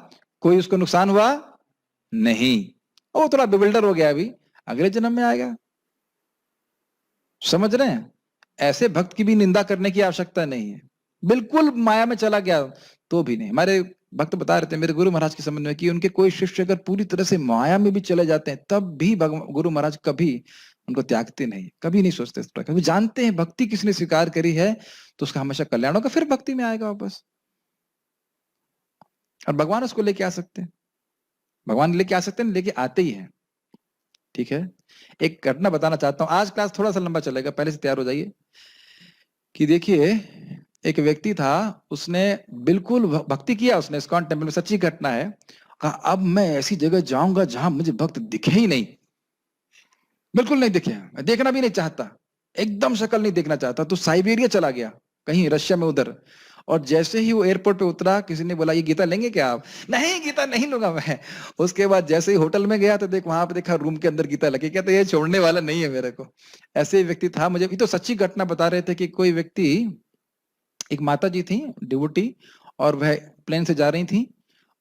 कोई उसको नुकसान हुआ? नहीं। वो थोड़ा बिल्डर हो गया, अभी अगले जन्म में आएगा। समझ रहे हैं? ऐसे भक्त की भी निंदा करने की आवश्यकता नहीं है। बिल्कुल माया में चला गया तो भी नहीं। हमारे भक्त बता रहे थे मेरे गुरु महाराज के संबंध में कि उनके कोई शिष्य अगर पूरी तरह से माया में भी चले जाते हैं, तब भी गुरु महाराज कभी उनको त्यागते नहीं, कभी नहीं सोचते इस प्रकार। जानते हैं भक्ति किसने स्वीकार करी है तो उसका हमेशा कल्याण होगा, फिर भक्ति में आएगा वापस। और भगवान उसको लेके आ सकते हैं, भगवान लेके आ सकते हैं, लेके आते ही हैं। ठीक है, एक घटना बताना चाहता हूं। आज क्लास थोड़ा सा लंबा चलेगा, पहले से तैयार हो जाइए। कि देखिए एक व्यक्ति था, उसने बिल्कुल भक्ति किया, उसने इस्कॉन टेम्पल में, सच्ची घटना है। कहा अब मैं ऐसी जगह जाऊंगा जहां मुझे भक्त दिखे ही नहीं, बिल्कुल नहीं दिखे, मैं देखना भी नहीं चाहता, एकदम शक्ल नहीं देखना चाहता। तो साइबेरिया चला गया, कहीं रशिया में उधर, और जैसे ही वो एयरपोर्ट पे उतरा, किसी ने बोला ये गीता लेंगे क्या आप? नहीं, गीता नहीं लूंगा मैं। उसके बाद जैसे ही होटल में गया तो वहां पे देखा रूम के अंदर गीता लगी, कहते ये छोड़ने वाला नहीं है मेरे को। ऐसे ही व्यक्ति था। मुझे ये तो सच्ची घटना बता रहे थे कि कोई व्यक्ति, एक माता जी थी डिवोटी, और वह प्लेन से जा रही थी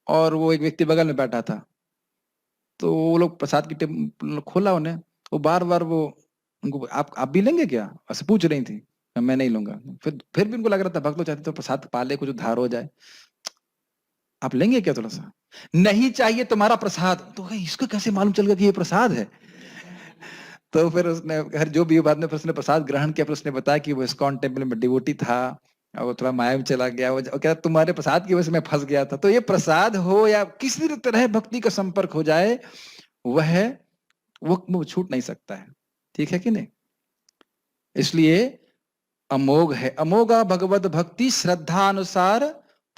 और वो एक व्यक्ति बगल में बैठा था। तो वो लोग प्रसाद की खोला उन्हें, वो बार बार वो उनको, आप भी लेंगे क्या, ऐसे पूछ रही थी। मैं नहीं लूंगा। फिर भी उनको लग रहा था भक्त लोग चाहते तो प्रसाद पाले, कुछ उद्धार हो जाए। आप लेंगे क्या थोड़ा सा? नहीं चाहिए तुम्हारा प्रसाद। तो इसको कैसे मालूम चल गया कि ये प्रसाद है? तो फिर उसने, हर जो भी बाद में उसने प्रसाद ग्रहण किया, फिर उसने बताया कि वो इस्कॉन टेम्पल में डिवोटी था और वो थोड़ा माया में चला गया। वो क्या, तुम्हारे प्रसाद की वजह से मैं फंस गया था। तो ये प्रसाद हो या किसी भी तरह भक्ति का संपर्क हो जाए, वह वो छूट नहीं सकता है। ठीक है कि नहीं? इसलिए अमोघ है। अमोघा भगवत भक्ति श्रद्धानुसार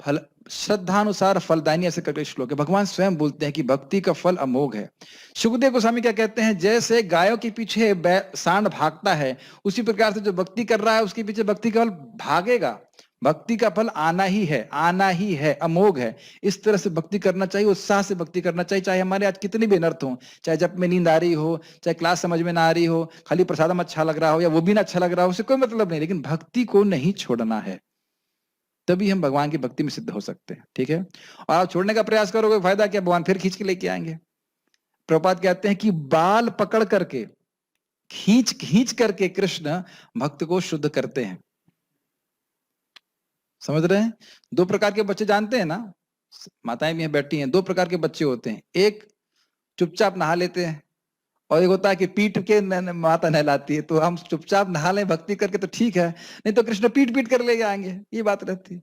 फल, श्रद्धानुसार फलदायिनी, ऐसे करके श्लोक है। भगवान स्वयं बोलते हैं कि भक्ति का फल अमोघ है। सुखदेव गोस्वामी क्या कहते हैं, जैसे गायों के पीछे सांड भागता है, उसी प्रकार से जो भक्ति कर रहा है उसके पीछे भक्ति का फल भागेगा। भक्ति का फल आना ही है, आना ही है, अमोघ है। इस तरह से भक्ति करना चाहिए, उत्साह से भक्ति करना चाहिए, चाहे हमारे आज कितनी भी अनर्थ हो, चाहे जब में नींद आ रही हो, चाहे क्लास समझ में ना आ रही हो, खाली प्रसादम अच्छा लग रहा हो या वो भी ना अच्छा लग रहा हो, उससे कोई मतलब नहीं, लेकिन भक्ति को नहीं छोड़ना है। तभी हम भगवान की भक्ति में सिद्ध हो सकते हैं। ठीक है? और आप छोड़ने का प्रयास करोगे, फायदा क्या? भगवान फिर खींच के लेके आएंगे। प्रभुपाद कहते हैं कि बाल पकड़ करके, खींच खींच करके कृष्ण भक्त को शुद्ध करते हैं। समझ रहे हैं? दो प्रकार के बच्चे जानते हैं ना, माताएं भी यहाँ बैठी हैं। दो प्रकार के बच्चे होते हैं, एक चुपचाप नहा लेते हैं, और एक होता है कि पीट के माता नहलाती है। तो हम चुपचाप नहा लें भक्ति करके तो ठीक है, नहीं तो कृष्ण पीट पीट कर ले आएंगे। ये बात रहती है।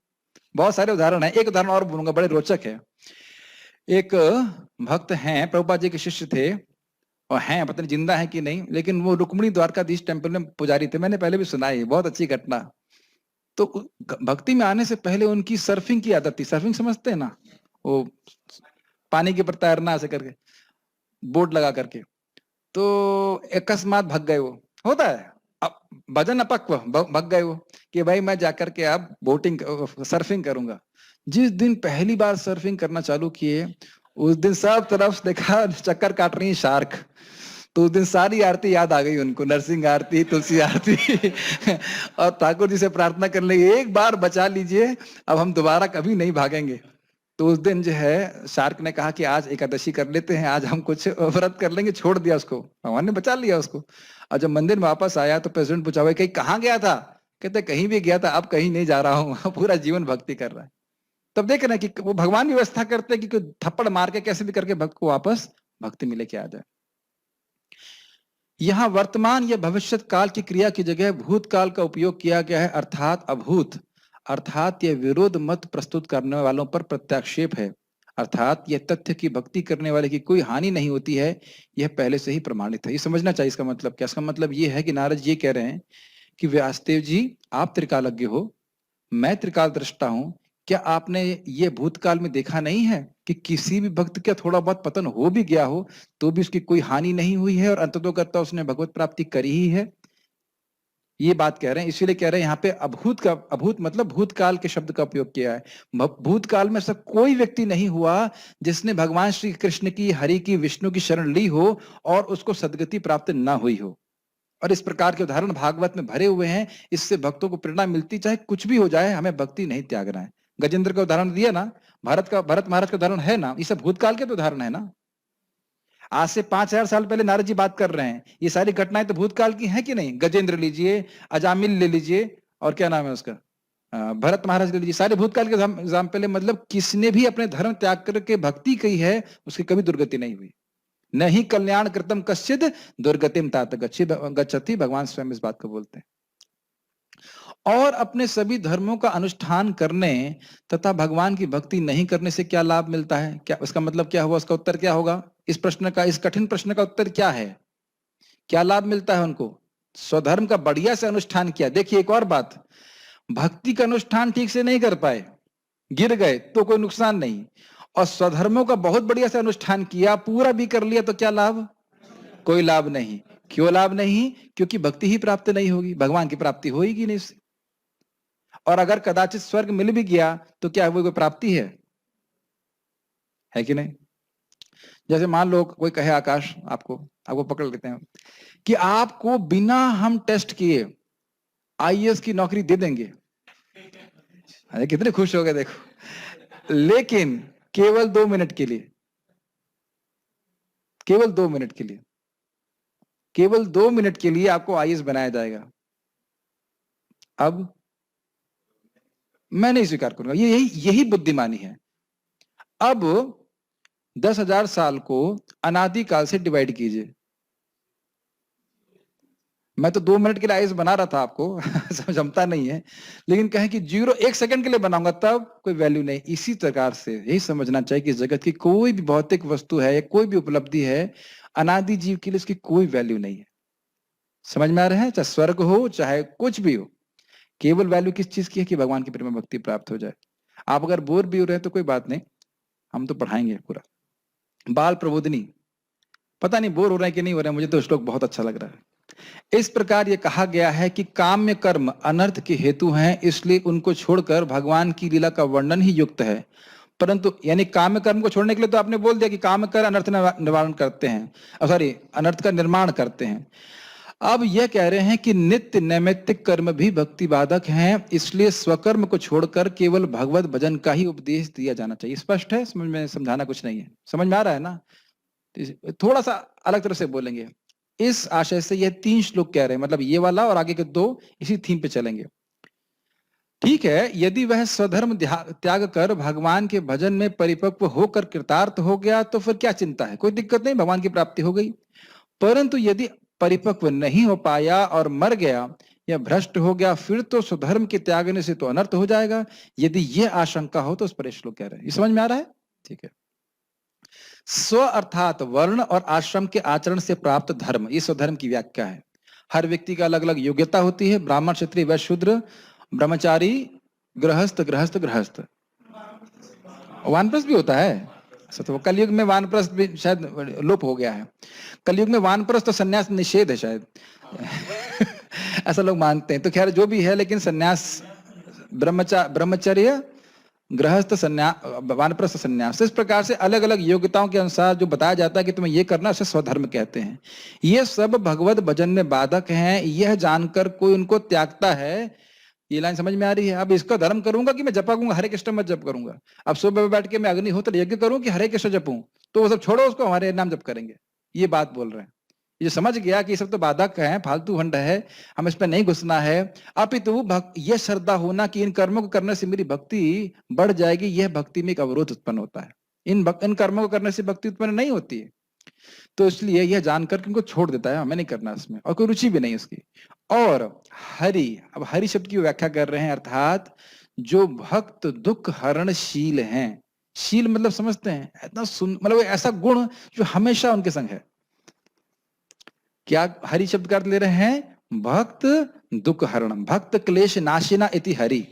बहुत सारे उदाहरण है। एक उदाहरण और बोलूंगा, बड़े रोचक है। एक भक्त हैं, प्रभुपाद जी के शिष्य थे, और हैं, पता नहीं जिंदा है कि नहीं, लेकिन वो रुक्मिणी द्वारकाधीश टेम्पल में पुजारी थे। मैंने पहले भी सुना है, बहुत अच्छी घटना। तो भक्ति में आने से पहले उनकी सर्फिंग की आदत थी। सर्फिंग समझते हैं ना, वो पानी के ऊपर तैरना ऐसे करके, बोट लगा करके। तो अकस्मात भग गए वो, होता है, अब भजन अपक्व, भग गए वो कि भाई मैं जाकर के अब बोटिंग सर्फिंग करूंगा। जिस दिन पहली बार सर्फिंग करना चालू किए, उस दिन सब तरफ देखा चक्कर काट रही शार्क। तो उस दिन सारी आरती याद आ गई उनको, नरसिंह आरती, तुलसी आरती और ठाकुर जी से प्रार्थना कर ले, एक बार बचा लीजिए, अब हम दोबारा कभी नहीं भागेंगे। तो उस दिन जो है शार्क ने कहा कि आज एकादशी कर लेते हैं, आज हम कुछ व्रत कर लेंगे, छोड़ दिया उसको। भगवान ने बचा लिया उसको। और जब मंदिर में वापस आया तो प्रेसिडेंट पूछा, भाई कहीं कहाँ गया था? कहते कहीं भी गया था, अब कहीं नहीं जा रहा हूँ, पूरा जीवन भक्ति कर रहा है। तब देख रहे हैं कि वो भगवान व्यवस्था करते हैं कि थप्पड़ मार के कैसे भी करके भक्त को वापस भक्ति में लेके आ जाए। यहाँ वर्तमान या भविष्य काल की क्रिया की जगह भूतकाल का उपयोग किया गया है, अर्थात अभूत, अर्थात यह विरोध मत प्रस्तुत करने वालों पर प्रत्याक्षेप है। अर्थात यह तथ्य कि भक्ति करने वाले की कोई हानि नहीं होती है, यह पहले से ही प्रमाणित है। ये समझना चाहिए इसका मतलब क्या। इसका मतलब ये है कि नारद जी कह रहे हैं कि व्यासदेव जी आप त्रिकालज्ञ हो, मैं त्रिकाल दृष्टा हूं। क्या आपने ये भूतकाल में देखा नहीं है कि किसी भी भक्त का थोड़ा बहुत पतन हो भी गया हो तो भी उसकी कोई हानि नहीं हुई है, और अंततोगत्वा उसने भगवत प्राप्ति करी ही है? ये बात कह रहे हैं। इसीलिए कह रहे हैं यहाँ पे अभूत का, अभूत मतलब भूतकाल के शब्द का उपयोग किया है। भूतकाल में ऐसा कोई व्यक्ति नहीं हुआ जिसने भगवान श्री कृष्ण की, हरि की, विष्णु की शरण ली हो और उसको सदगति प्राप्त ना हुई हो। और इस प्रकार के उदाहरण भागवत में भरे हुए हैं। इससे भक्तों को प्रेरणा मिलती, चाहे कुछ भी हो जाए हमें भक्ति नहीं त्यागना है। गजेंद्र का उदाहरण दिया ना, भरत महाराज का उदाहरण है ना, ये सब भूतकाल के तो उदाहरण है ना। आज से 5000 साल पहले नारद जी बात कर रहे हैं, ये सारी घटनाएं तो भूतकाल की हैं कि नहीं। गजेंद्र लीजिए, अजामिल ले लीजिए, और क्या नाम है उसका, भरत महाराज ले लीजिए, सारे भूतकाल के एग्जाम्पल है। मतलब किसने भी अपने धर्म त्याग करके भक्ति की है, उसकी कभी दुर्गति नहीं हुई। नहीं कल्याण कृतम कश्चिद दुर्गतिम तात गच्छति, भगवान स्वयं इस बात को बोलते हैं। और अपने सभी धर्मों का अनुष्ठान करने तथा भगवान की भक्ति नहीं करने से क्या लाभ मिलता है? क्या उसका मतलब क्या हुआ? उसका उत्तर क्या होगा? इस प्रश्न का, इस कठिन प्रश्न का उत्तर क्या है? क्या लाभ मिलता है उनको? स्वधर्म का बढ़िया से अनुष्ठान किया। देखिए एक और बात, भक्ति का अनुष्ठान ठीक से नहीं कर पाए, गिर गए तो कोई नुकसान नहीं, और स्वधर्मों का बहुत बढ़िया से अनुष्ठान किया, पूरा भी कर लिया, तो क्या लाभ? कोई लाभ नहीं। क्यों लाभ नहीं? क्योंकि भक्ति ही प्राप्त नहीं होगी, भगवान की प्राप्ति होगी नहीं इससे। और अगर कदाचित स्वर्ग मिल भी गया तो क्या वो कोई प्राप्ति है कि नहीं? जैसे मान लो कोई कहे आकाश आपको आपको पकड़ लेते हैं कि आपको बिना हम टेस्ट किए आईएएस की नौकरी दे देंगे। अरे कितने खुश हो गए देखो, लेकिन केवल 2 मिनट के लिए, केवल 2 मिनट के लिए, केवल 2 मिनट के लिए आपको आईएएस बनाया जाएगा। अब मैं नहीं स्वीकार करूंगा, ये यही बुद्धिमानी है। अब 10,000 साल को अनादिकाल से डिवाइड कीजिए। मैं तो 2 मिनट के लिए आईएएस बना रहा था आपको समझता नहीं है, लेकिन कहें कि 1 सेकंड के लिए बनाऊंगा तब कोई वैल्यू नहीं। इसी प्रकार से यही समझना चाहिए कि जगत की कोई भी भौतिक वस्तु है या कोई भी उपलब्धि है, अनादि जीव के लिए उसकी कोई वैल्यू नहीं है। समझ में आ रहा है? चाहे स्वर्ग हो चाहे कुछ भी हो, केवल वैल्यू किस चीज की है कि भगवान की प्रेम भक्ति प्राप्त हो जाए। आप अगर बोर भी हो रहे हैं तो कोई बात नहीं, हम तो पढ़ाएंगे पूरा। बाल प्रबोधिनी, पता नहीं बोर हो रहे हैं कि नहीं हो रहे हैं, मुझे तो श्लोक बहुत अच्छा लग रहा है। इस प्रकार ये कहा गया है कि काम्य कर्म अनर्थ के हेतु हैं, इसलिए उनको छोड़कर भगवान की लीला का वर्णन ही युक्त है। परंतु यानी काम्य कर्म को छोड़ने के लिए तो आपने बोल दिया कि काम्य कर्म अनर्थ निवारण करते हैं, सॉरी अनर्थ का निर्माण करते हैं। अब यह कह रहे हैं कि नित्य नैमित्तिक कर्म भी भक्ति बाधक हैं, इसलिए स्वकर्म को छोड़कर केवल भगवत भजन का ही उपदेश दिया जाना चाहिए। स्पष्ट है? समझ में, समझाना कुछ नहीं है, समझ में आ रहा है ना? थोड़ा सा अलग तरह से बोलेंगे। इस आशय से यह 3 श्लोक कह रहे हैं, मतलब ये वाला और आगे के 2 इसी थीम पे चलेंगे। ठीक है, यदि वह स्वधर्म त्याग कर भगवान के भजन में परिपक्व होकर कृतार्थ हो गया तो फिर क्या चिंता है, कोई दिक्कत नहीं, भगवान की प्राप्ति हो गई। परंतु यदि परिपक्व नहीं हो पाया और मर गया या भ्रष्ट हो गया, फिर तो स्वधर्म के त्यागने से तो अनर्थ हो जाएगा। यदि यह आशंका हो तो उस पर श्लोक कह रहे हैं। ये समझ में आ रहा है? ठीक है। स्व अर्थात वर्ण और आश्रम के आचरण से प्राप्त धर्म, ये स्वधर्म की व्याख्या है। हर व्यक्ति का अलग अलग योग्यता होती है, ब्राह्मण, क्षत्रिय, वैश्य, शूद्र, ब्रह्मचारी, गृहस्थ गृहस्थ गृहस्थ, वानप्रस्थ भी होता है। तो कलयुग में वानप्रस्थ भी शायद लोप हो गया है। कलयुग में वानप्रस्थ तो संन्यास निषेध है शायद ऐसा लोग मानते हैं। तो खैर जो भी है, लेकिन संन्यास, ब्रह्मचर्य, गृहस्थ, संन्यास, वानप्रस्थ, संन्यास, इस प्रकार से अलग अलग योग्यताओं के अनुसार जो बताया जाता है कि तुम्हें ये करना, उसे स्वधर्म कहते हैं। ये सब भगवत भजन में बाधक हैं, यह जानकर कोई उनको त्यागता है। ये लाइन समझ में आ रही है? अब इसका धर्म करूंगा कि मैं जपा करूंगा, हरे कृष्ण मत जप करूंगा। अब सुबह बैठ के मैं अग्निहोत्र यज्ञ करूं कि हरे कृष्ण जपूं, तो वो सब छोड़ो, उसको हमारे नाम जप करेंगे। ये बात बोल रहे हैं। ये समझ गया कि ये सब तो बाधक है, फालतू खंड है, हम इस पर नहीं घुसना है। अपितु यह श्रद्धा होना कि इन कर्मों को करने से मेरी भक्ति बढ़ जाएगी, यह भक्ति में एक अवरोध उत्पन्न होता है। इन कर्मों को करने से भक्ति उत्पन्न नहीं होती है। तो इसलिए यह जानकर कि उनको छोड़ देता है, हमें नहीं करना इसमें, और कोई रुचि भी नहीं उसकी। और हरि, अब हरि शब्द की व्याख्या कर रहे हैं, अर्थात जो भक्त दुख हरणशील हैं। शील मतलब समझते हैं, इतना मतलब ऐसा गुण जो हमेशा उनके संग है। क्या हरि शब्द का अर्थ ले रहे हैं? भक्त दुख हरणम, भक्त क्लेश नाशिना इति हरि।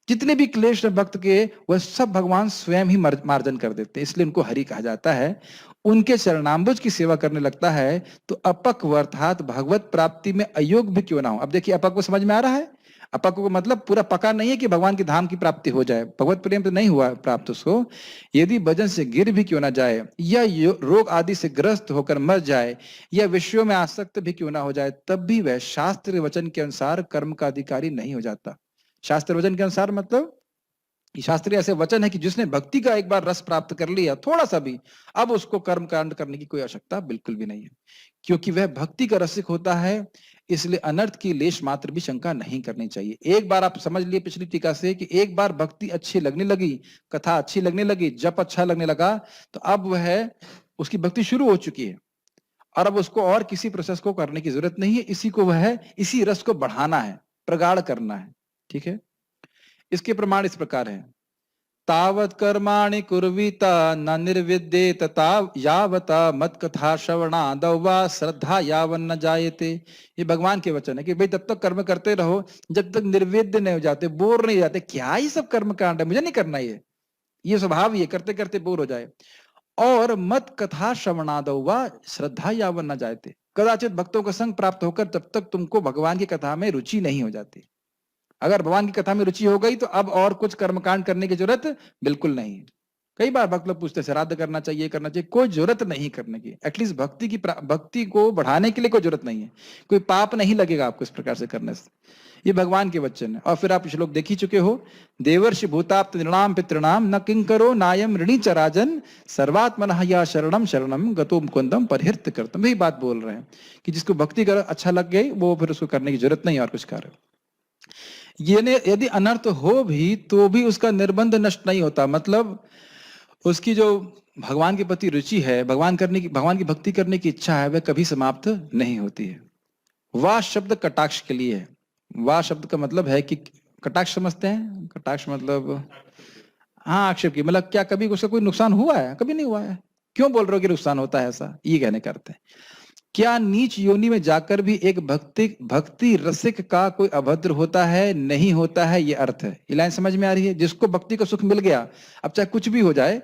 जितने भी क्लेश भक्त के, वह सब भगवान स्वयं ही मार्जन कर देते हैं, इसलिए उनको हरि कहा जाता है। उनके चरणाम्बुज की सेवा करने लगता है तो अपक्व अर्थात भगवत प्राप्ति में अयोग्य भी क्यों ना हो। अब देखिए, अपक्व समझ में आ रहा है? अपक्व को मतलब पूरा पका नहीं है कि भगवान की धाम की प्राप्ति हो जाए, भगवत प्रेम तो नहीं हुआ प्राप्त उसको। यदि भजन से गिर भी क्यों ना जाए, या रोग आदि से ग्रस्त होकर मर जाए, या विषयों में आसक्त भी क्यों ना हो जाए, तब भी वह शास्त्र वचन के अनुसार कर्म का अधिकारी नहीं हो जाता। शास्त्र वचन के अनुसार मतलब शास्त्रीय ऐसे वचन है कि जिसने भक्ति का एक बार रस प्राप्त कर लिया थोड़ा सा भी, अब उसको कर्म कांड करने की कोई आवश्यकता बिल्कुल भी नहीं है, क्योंकि वह भक्ति का रसिक होता है। इसलिए अनर्थ की लेश मात्र भी शंका नहीं करनी चाहिए। एक बार आप समझ लिए पिछली टीका से कि एक बार भक्ति अच्छी लगने लगी, कथा अच्छी लगने लगी, जप अच्छा लगने लगा, तो अब वह उसकी भक्ति शुरू हो चुकी है और अब उसको और किसी प्रोसेस को करने की जरूरत नहीं है। इसी रस को बढ़ाना है, प्रगाढ़ करना है। ठीक है, इसके प्रमाण इस प्रकार है। तावत कर्माणि कुर्वीता न निर्विद्येत यावता मत कथा श्रवणादौ वा श्रद्धा यावन न जायते। ये भगवान के वचन है कि भाई तब तक कर्म करते रहो जब तक निर्विद्य नहीं हो जाते, बोर नहीं हो जाते। क्या ये सब कर्म कांड है, मुझे नहीं करना, ये स्वभाव ही है, करते करते बोर हो जाए। और मत कथा श्रवणादौ वा श्रद्धा यावन न जायते, कदाचित भक्तों का संग प्राप्त होकर तब तक तुमको भगवान की कथा में रुचि नहीं हो जाती। अगर भगवान की कथा में रुचि हो गई तो अब और कुछ कर्मकांड करने की जरूरत बिल्कुल नहीं है। कई बार भक्त लोग पूछते हैं श्राद्ध करना चाहिए, करना चाहिए, कोई जरूरत नहीं करने की। एटलीस्ट भक्ति को बढ़ाने के लिए कोई जरूरत नहीं है। कोई पाप नहीं लगेगा आपको इस प्रकार से करने से। ये भगवान के वचन है। और फिर आप श्लोक देख ही चुके हो, देवर्षि भूताप्त नृणाम पितृणाम न किंकरो नायम ऋणी चराजन सर्वात्मनः या शरणम शरणम गतो मुकुंदम परिहृत करतम। यही बात बोल रहे हैं कि जिसको भक्ति कर अच्छा लग गई वो फिर उसको करने की जरूरत नहीं और कुछ कार्य। ये यदि अनर्थ हो भी तो भी उसका निर्बंध नष्ट नहीं होता। मतलब उसकी जो भगवान के प्रति रुचि है, भगवान की भक्ति करने की इच्छा है, वह कभी समाप्त नहीं होती है। वाह शब्द कटाक्ष के लिए है। वाह शब्द का मतलब है कि कटाक्ष समझते हैं? कटाक्ष मतलब हाँ आक्षेप की, मतलब क्या कभी उसका कोई नुकसान हुआ है? कभी नहीं हुआ है। क्यों बोल रहे हो कि नुकसान होता है? ऐसा ये कहने करते हैं। क्या नीच योनि में जाकर भी एक भक्ति रसिक का कोई अभद्र होता है? नहीं होता है, ये अर्थ है। ये लाइन समझ में आ रही है? जिसको भक्ति का सुख मिल गया, अब चाहे कुछ भी हो जाए,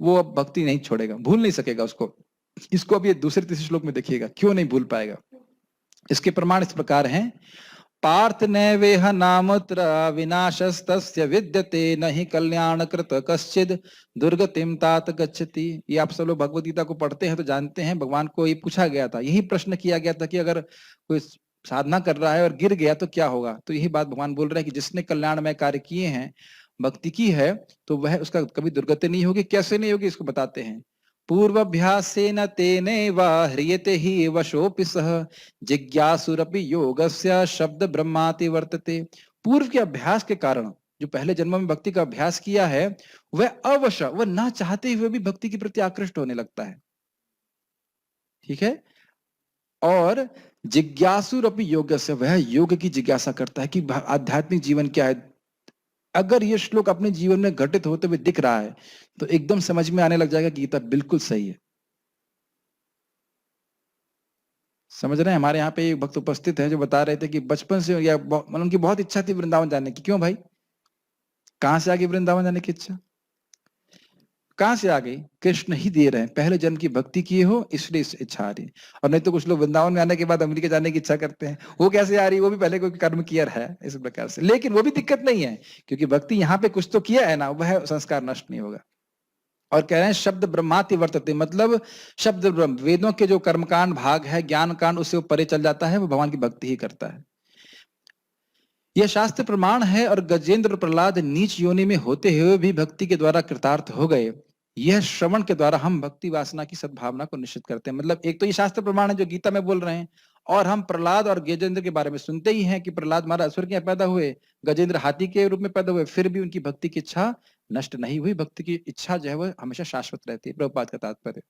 वो अब भक्ति नहीं छोड़ेगा, भूल नहीं सकेगा उसको। इसको अब ये दूसरे तीसरे श्लोक में देखिएगा क्यों नहीं भूल पाएगा। इसके प्रमाण इस प्रकार हैं। पार्थ नैवेह नामत्र विनाशस्तस्य विद्यते नहि कल्याण कृत कश्चिद दुर्गतिम तात गच्छति। ये आप सब लोग भगवद गीता को पढ़ते हैं तो जानते हैं। भगवान को ये पूछा गया था, यही प्रश्न किया गया था कि अगर कोई साधना कर रहा है और गिर गया तो क्या होगा? तो यही बात भगवान बोल रहे हैं कि जिसने कल्याणमय कार्य किए हैं, भक्ति की है, तो वह उसका कभी दुर्गति नहीं होगी। कैसे नहीं होगी इसको बताते हैं। पूर्वाभ्यासेन तेनैव ह्रियते हि वशोऽपि सः जिज्ञासुरपि योगस्य शब्द ब्रह्माति वर्तते। पूर्व के अभ्यास के कारण, जो पहले जन्म में भक्ति का अभ्यास किया है, वह अवश, वह ना चाहते हुए भी भक्ति के प्रति आकृष्ट होने लगता है। ठीक है। और जिज्ञासुरपि योगस्य, वह योग की जिज्ञासा करता है कि आध्यात्मिक जीवन क्या है। अगर ये श्लोक अपने जीवन में घटित होते हुए दिख रहा है तो एकदम समझ में आने लग जाएगा कि गीता बिल्कुल सही है। समझ रहे हैं? हमारे यहाँ पे एक भक्त उपस्थित है जो बता रहे थे कि बचपन से या मतलब उनकी बहुत इच्छा थी वृंदावन जाने की। क्यों भाई? कहां से आ गई वृंदावन जाने की इच्छा? कहां से आ गई? कृष्ण ही दे रहे हैं। पहले जन्म की भक्ति किए हो इसलिए इच्छा आ रही। और नहीं तो कुछ लोग वृंदावन में आने के बाद अमेरिका जाने की इच्छा करते हैं। वो कैसे आ रही? वो भी पहले कोई कर्म किया है इस प्रकार से। लेकिन वो भी दिक्कत नहीं है, क्योंकि भक्ति यहाँ पे कुछ तो किया है ना, वह संस्कार नष्ट नहीं होगा। और कह रहे हैं शब्द ब्रह्माति वर्तते, मतलब शब्द ब्रह्म, वेदों के जो कर्मकांड भाग है, ज्ञान कांड, उससे वो परे चल जाता है, वो भगवान की भक्ति ही करता है। यह शास्त्र प्रमाण है। और गजेंद्र और प्रहलाद नीच योनि में होते हुए भी भक्ति के द्वारा कृतार्थ हो गए। यह श्रवण के द्वारा हम भक्ति वासना की सद्भावना को निश्चित करते हैं। मतलब एक तो ये शास्त्र प्रमाण है जो गीता में बोल रहे हैं, और हम प्रहलाद और गजेंद्र के बारे में सुनते ही हैं कि प्रहलाद महाराज असुर के यहाँ पैदा हुए, गजेंद्र हाथी के रूप में पैदा हुए, फिर भी उनकी भक्ति की इच्छा नष्ट नहीं हुई। भक्ति की इच्छा जो है वह हमेशा शाश्वत रहती है। प्रभुपाद का तात्पर्य,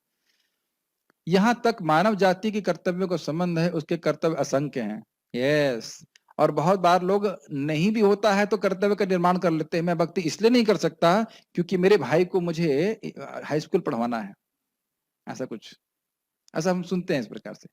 यहाँ तक मानव जाति के कर्तव्यों का संबंध है, उसके कर्तव्य असंख्य हैं। यस। और बहुत बार लोग नहीं भी होता है तो कर्तव्य का निर्माण कर लेते हैं। मैं भक्ति इसलिए नहीं कर सकता क्योंकि मेरे भाई को मुझे हाई स्कूल पढ़वाना है, ऐसा कुछ, ऐसा हम सुनते हैं इस प्रकार से।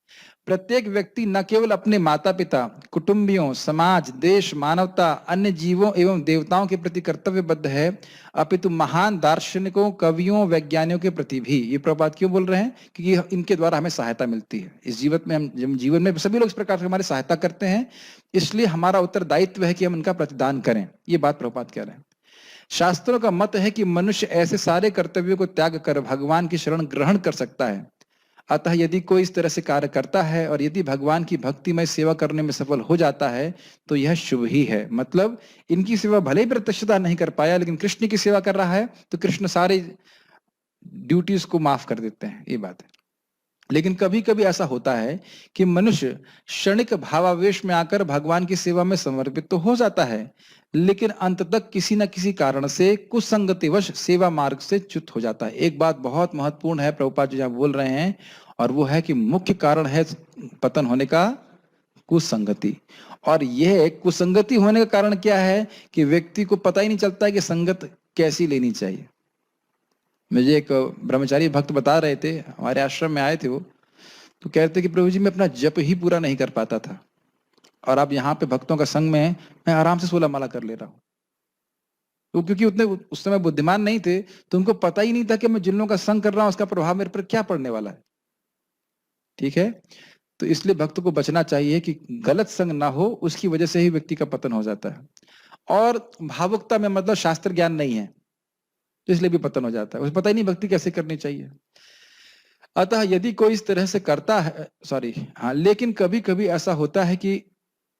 प्रत्येक व्यक्ति न केवल अपने माता पिता, कुटुंबियों, समाज, देश, मानवता, अन्य जीवों एवं देवताओं के प्रति कर्तव्यबद्ध है, अपितु महान दार्शनिकों, कवियों, वैज्ञानिकों के प्रति भी। ये प्रभुपाद क्यों बोल रहे हैं? क्योंकि इनके द्वारा हमें सहायता मिलती है इस जीवन में। हम जीवन में सभी लोग इस प्रकार से हमारी सहायता करते हैं, इसलिए हमारा उत्तरदायित्व है कि हम इनका प्रतिदान करें। ये बात प्रभुपाद कह रहे हैं। शास्त्रों का मत है कि मनुष्य ऐसे सारे कर्तव्यों को त्याग कर भगवान की शरण ग्रहण कर सकता है। अतः यदि कोई इस तरह से कार्य करता है और यदि भगवान की भक्तिमय सेवा करने में सफल हो जाता है तो यह शुभ ही है। मतलब इनकी सेवा भले ही प्रत्यक्षता नहीं कर पाया, लेकिन कृष्ण की सेवा कर रहा है तो कृष्ण सारे ड्यूटीज को माफ कर देते हैं, ये बात है। लेकिन कभी कभी ऐसा होता है कि मनुष्य क्षणिक भावावेश में आकर भगवान की सेवा में समर्पित तो हो जाता है, लेकिन अंत तक किसी न किसी कारण से कुसंगतिवश सेवा मार्ग से च्युत हो जाता है। एक बात बहुत महत्वपूर्ण है प्रभुपाद जी जहाँ बोल रहे हैं, और वो है कि मुख्य कारण है पतन होने का कुसंगति। और यह कुसंगति होने का कारण क्या है कि व्यक्ति को पता ही नहीं चलता है कि संगत कैसी लेनी चाहिए। मुझे एक ब्रह्मचारी भक्त बता रहे थे, हमारे आश्रम में आए थे वो, तो कहते कि प्रभु जी मैं अपना जप ही पूरा नहीं कर पाता था, और अब यहाँ पे भक्तों का संग में मैं आराम से 16 माला कर ले रहा हूँ। तो क्योंकि उतने उस समय बुद्धिमान नहीं थे तो उनको पता ही नहीं था कि मैं जिन लोगों का संग कर रहा हूँ उसका प्रभाव मेरे पर क्या पड़ने वाला है। ठीक है। तो इसलिए भक्त को बचना चाहिए कि गलत संग ना हो, उसकी वजह से ही व्यक्ति का पतन हो जाता है। और भावुकता में मतलब शास्त्र ज्ञान नहीं है, तो इसलिए भी पतन हो जाता है, उसे पता ही नहीं भक्ति कैसे करनी चाहिए। अतः यदि कोई इस तरह से करता है, सॉरी हाँ, लेकिन कभी कभी ऐसा होता है कि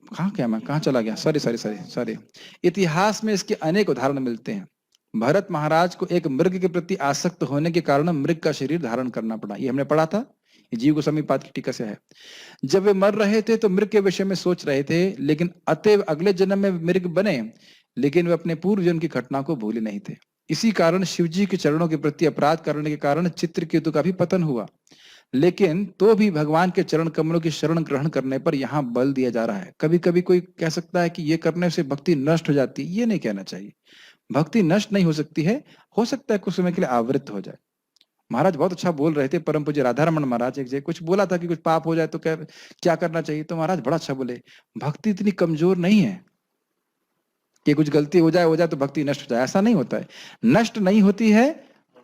कहाँ चला गया, सॉरी। इतिहास में इसके अनेक उदाहरण मिलते हैं। भरत महाराज को एक मृग के प्रति आसक्त होने के कारण मृग का शरीर धारण करना पड़ा, ये हमने पढ़ा था, ये जीव गोस्वामी पाद की टीका से है। जब वे मर रहे थे तो मृग के विषय में सोच रहे थे, लेकिन अतएव अगले जन्म में मृग बने, लेकिन वे अपने पूर्व जन्म की घटना को भूले नहीं थे। इसी कारण शिव जी के चरणों के प्रति अपराध करने के कारण चित्रकेतु का भी पतन हुआ। लेकिन तो भी भगवान के चरण कमलों की शरण ग्रहण करने पर यहाँ बल दिया जा रहा है। कभी कभी कोई कह सकता है कि ये करने से भक्ति नष्ट हो जाती है, ये नहीं कहना चाहिए। भक्ति नष्ट नहीं हो सकती है, हो सकता है कुछ समय के लिए आवृत्त हो जाए। महाराज बहुत अच्छा बोल रहे थे, परम पूज्य राधारमण महाराज एक कुछ बोला था कि कुछ पाप हो जाए तो क्या करना चाहिए, तो महाराज बड़ा अच्छा बोले, भक्ति इतनी कमजोर नहीं है कि कुछ गलती हो जाए तो भक्ति नष्ट हो जाए, ऐसा नहीं होता है। नष्ट नहीं होती है,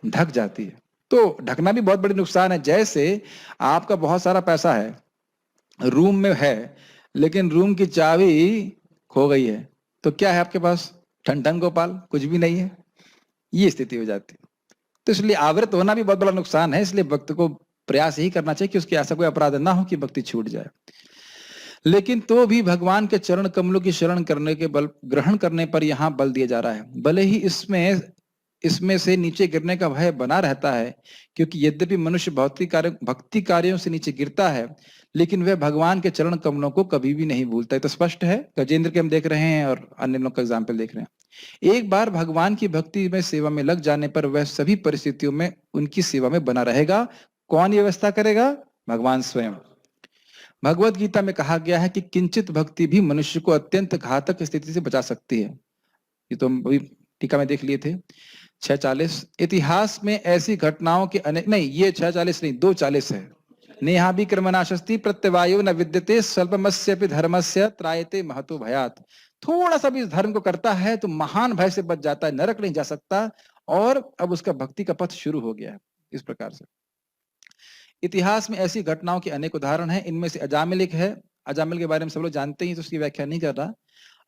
ढक जाती है। तो ढकना भी बहुत बड़ी नुकसान है। जैसे आपका बहुत सारा पैसा है, रूम में है, लेकिन रूम की चाबी खो गई है, तो क्या है आपके पास? ठन ठन गोपाल, कुछ भी नहीं है, ये स्थिति हो जाती है। तो इसलिए आवृत होना भी बहुत बड़ा नुकसान है। इसलिए भक्त को प्रयास यही करना चाहिए कि उसके ऐसा कोई अपराध ना हो कि भक्ति छूट जाए। लेकिन तो भी भगवान के चरण कमलों की शरण करने के बल ग्रहण करने पर यहाँ बल दिया जा रहा है। भले ही इसमें से नीचे गिरने का भय बना रहता है, क्योंकि यद्यपि मनुष्य भक्ति कार्यों से नीचे गिरता है, लेकिन वह भगवान के चरण कमलों को कभी भी नहीं भूलता है। तो स्पष्ट है, गजेंद्र के हम देख रहे हैं और अन्य लोग का एग्जाम्पल देख रहे हैं। एक बार भगवान की भक्ति में सेवा में लग जाने पर वह सभी परिस्थितियों में उनकी सेवा में बना रहेगा। कौन ये व्यवस्था करेगा? भगवान स्वयं। भगवत गीता में कहा गया है कि किंचित भक्ति भी मनुष्य को अत्यंत घातक स्थिति से बचा सकती है। ये तो हम टीका में देख लिए थे। 6:40 इतिहास में ऐसी घटनाओं के अनेक, नहीं ये 6:40 नहीं, 2:40 है। नेहा भी कर्मनाशस्ति प्रत्यवायो न विद्यते स्वल्पमस्यपि धर्मस्य त्रायते महतो भयात। थोड़ा सा भी इस धर्म को करता है तो महान भय से बच जाता है, नरक नहीं जा सकता, और अब उसका भक्ति का पथ शुरू हो गया है। इस प्रकार से इतिहास में ऐसी घटनाओं के अनेक उदाहरण हैं। इनमें से अजामिल एक है। अजामिल के बारे में सब लोग जानते ही, तो उसकी व्याख्या नहीं कर रहा।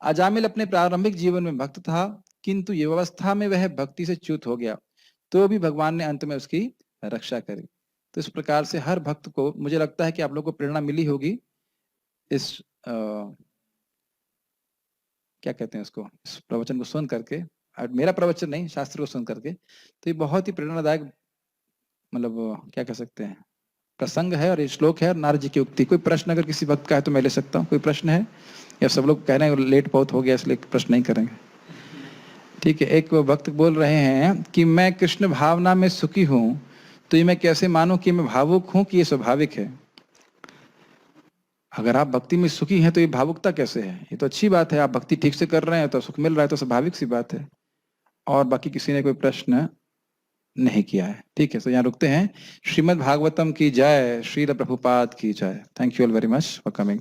अजामिल अपने प्रारंभिक जीवन में भक्त था, किंतु युवावस्था में वह भक्ति से च्युत हो गया, तो भी भगवान ने अंत में उसकी रक्षा करी। तो इस प्रकार से हर भक्त को, मुझे लगता है कि आप लोगों को प्रेरणा मिली होगी इस क्या कहते हैं उसको, इस प्रवचन को सुन करके। मेरा प्रवचन नहीं, शास्त्र को सुन करके। तो ये बहुत ही प्रेरणादायक, मतलब क्या कह सकते हैं, प्रसंग है और ये श्लोक है नारद जी की उक्ति। कोई प्रश्न अगर किसी भक्त का है तो मैं ले सकता हूँ। कोई प्रश्न है? या सब लोग कह रहे हैं लेट बहुत हो गया इसलिए प्रश्न नहीं करेंगे? ठीक है। एक भक्त बोल रहे हैं कि मैं कृष्ण भावना में सुखी हूँ, तो ये मैं कैसे मानूं कि मैं भावुक हूं कि ये स्वाभाविक है? अगर आप भक्ति में सुखी हैं तो ये भावुकता कैसे है? ये तो अच्छी बात है, आप भक्ति ठीक से कर रहे हैं तो सुख मिल रहा है, तो स्वाभाविक सी बात है। और बाकी किसी ने कोई प्रश्न नहीं किया है। ठीक है, तो यहाँ रुकते हैं। श्रीमद् भागवतम की जय, श्रील प्रभुपाद की जय। Thank you all very much for coming.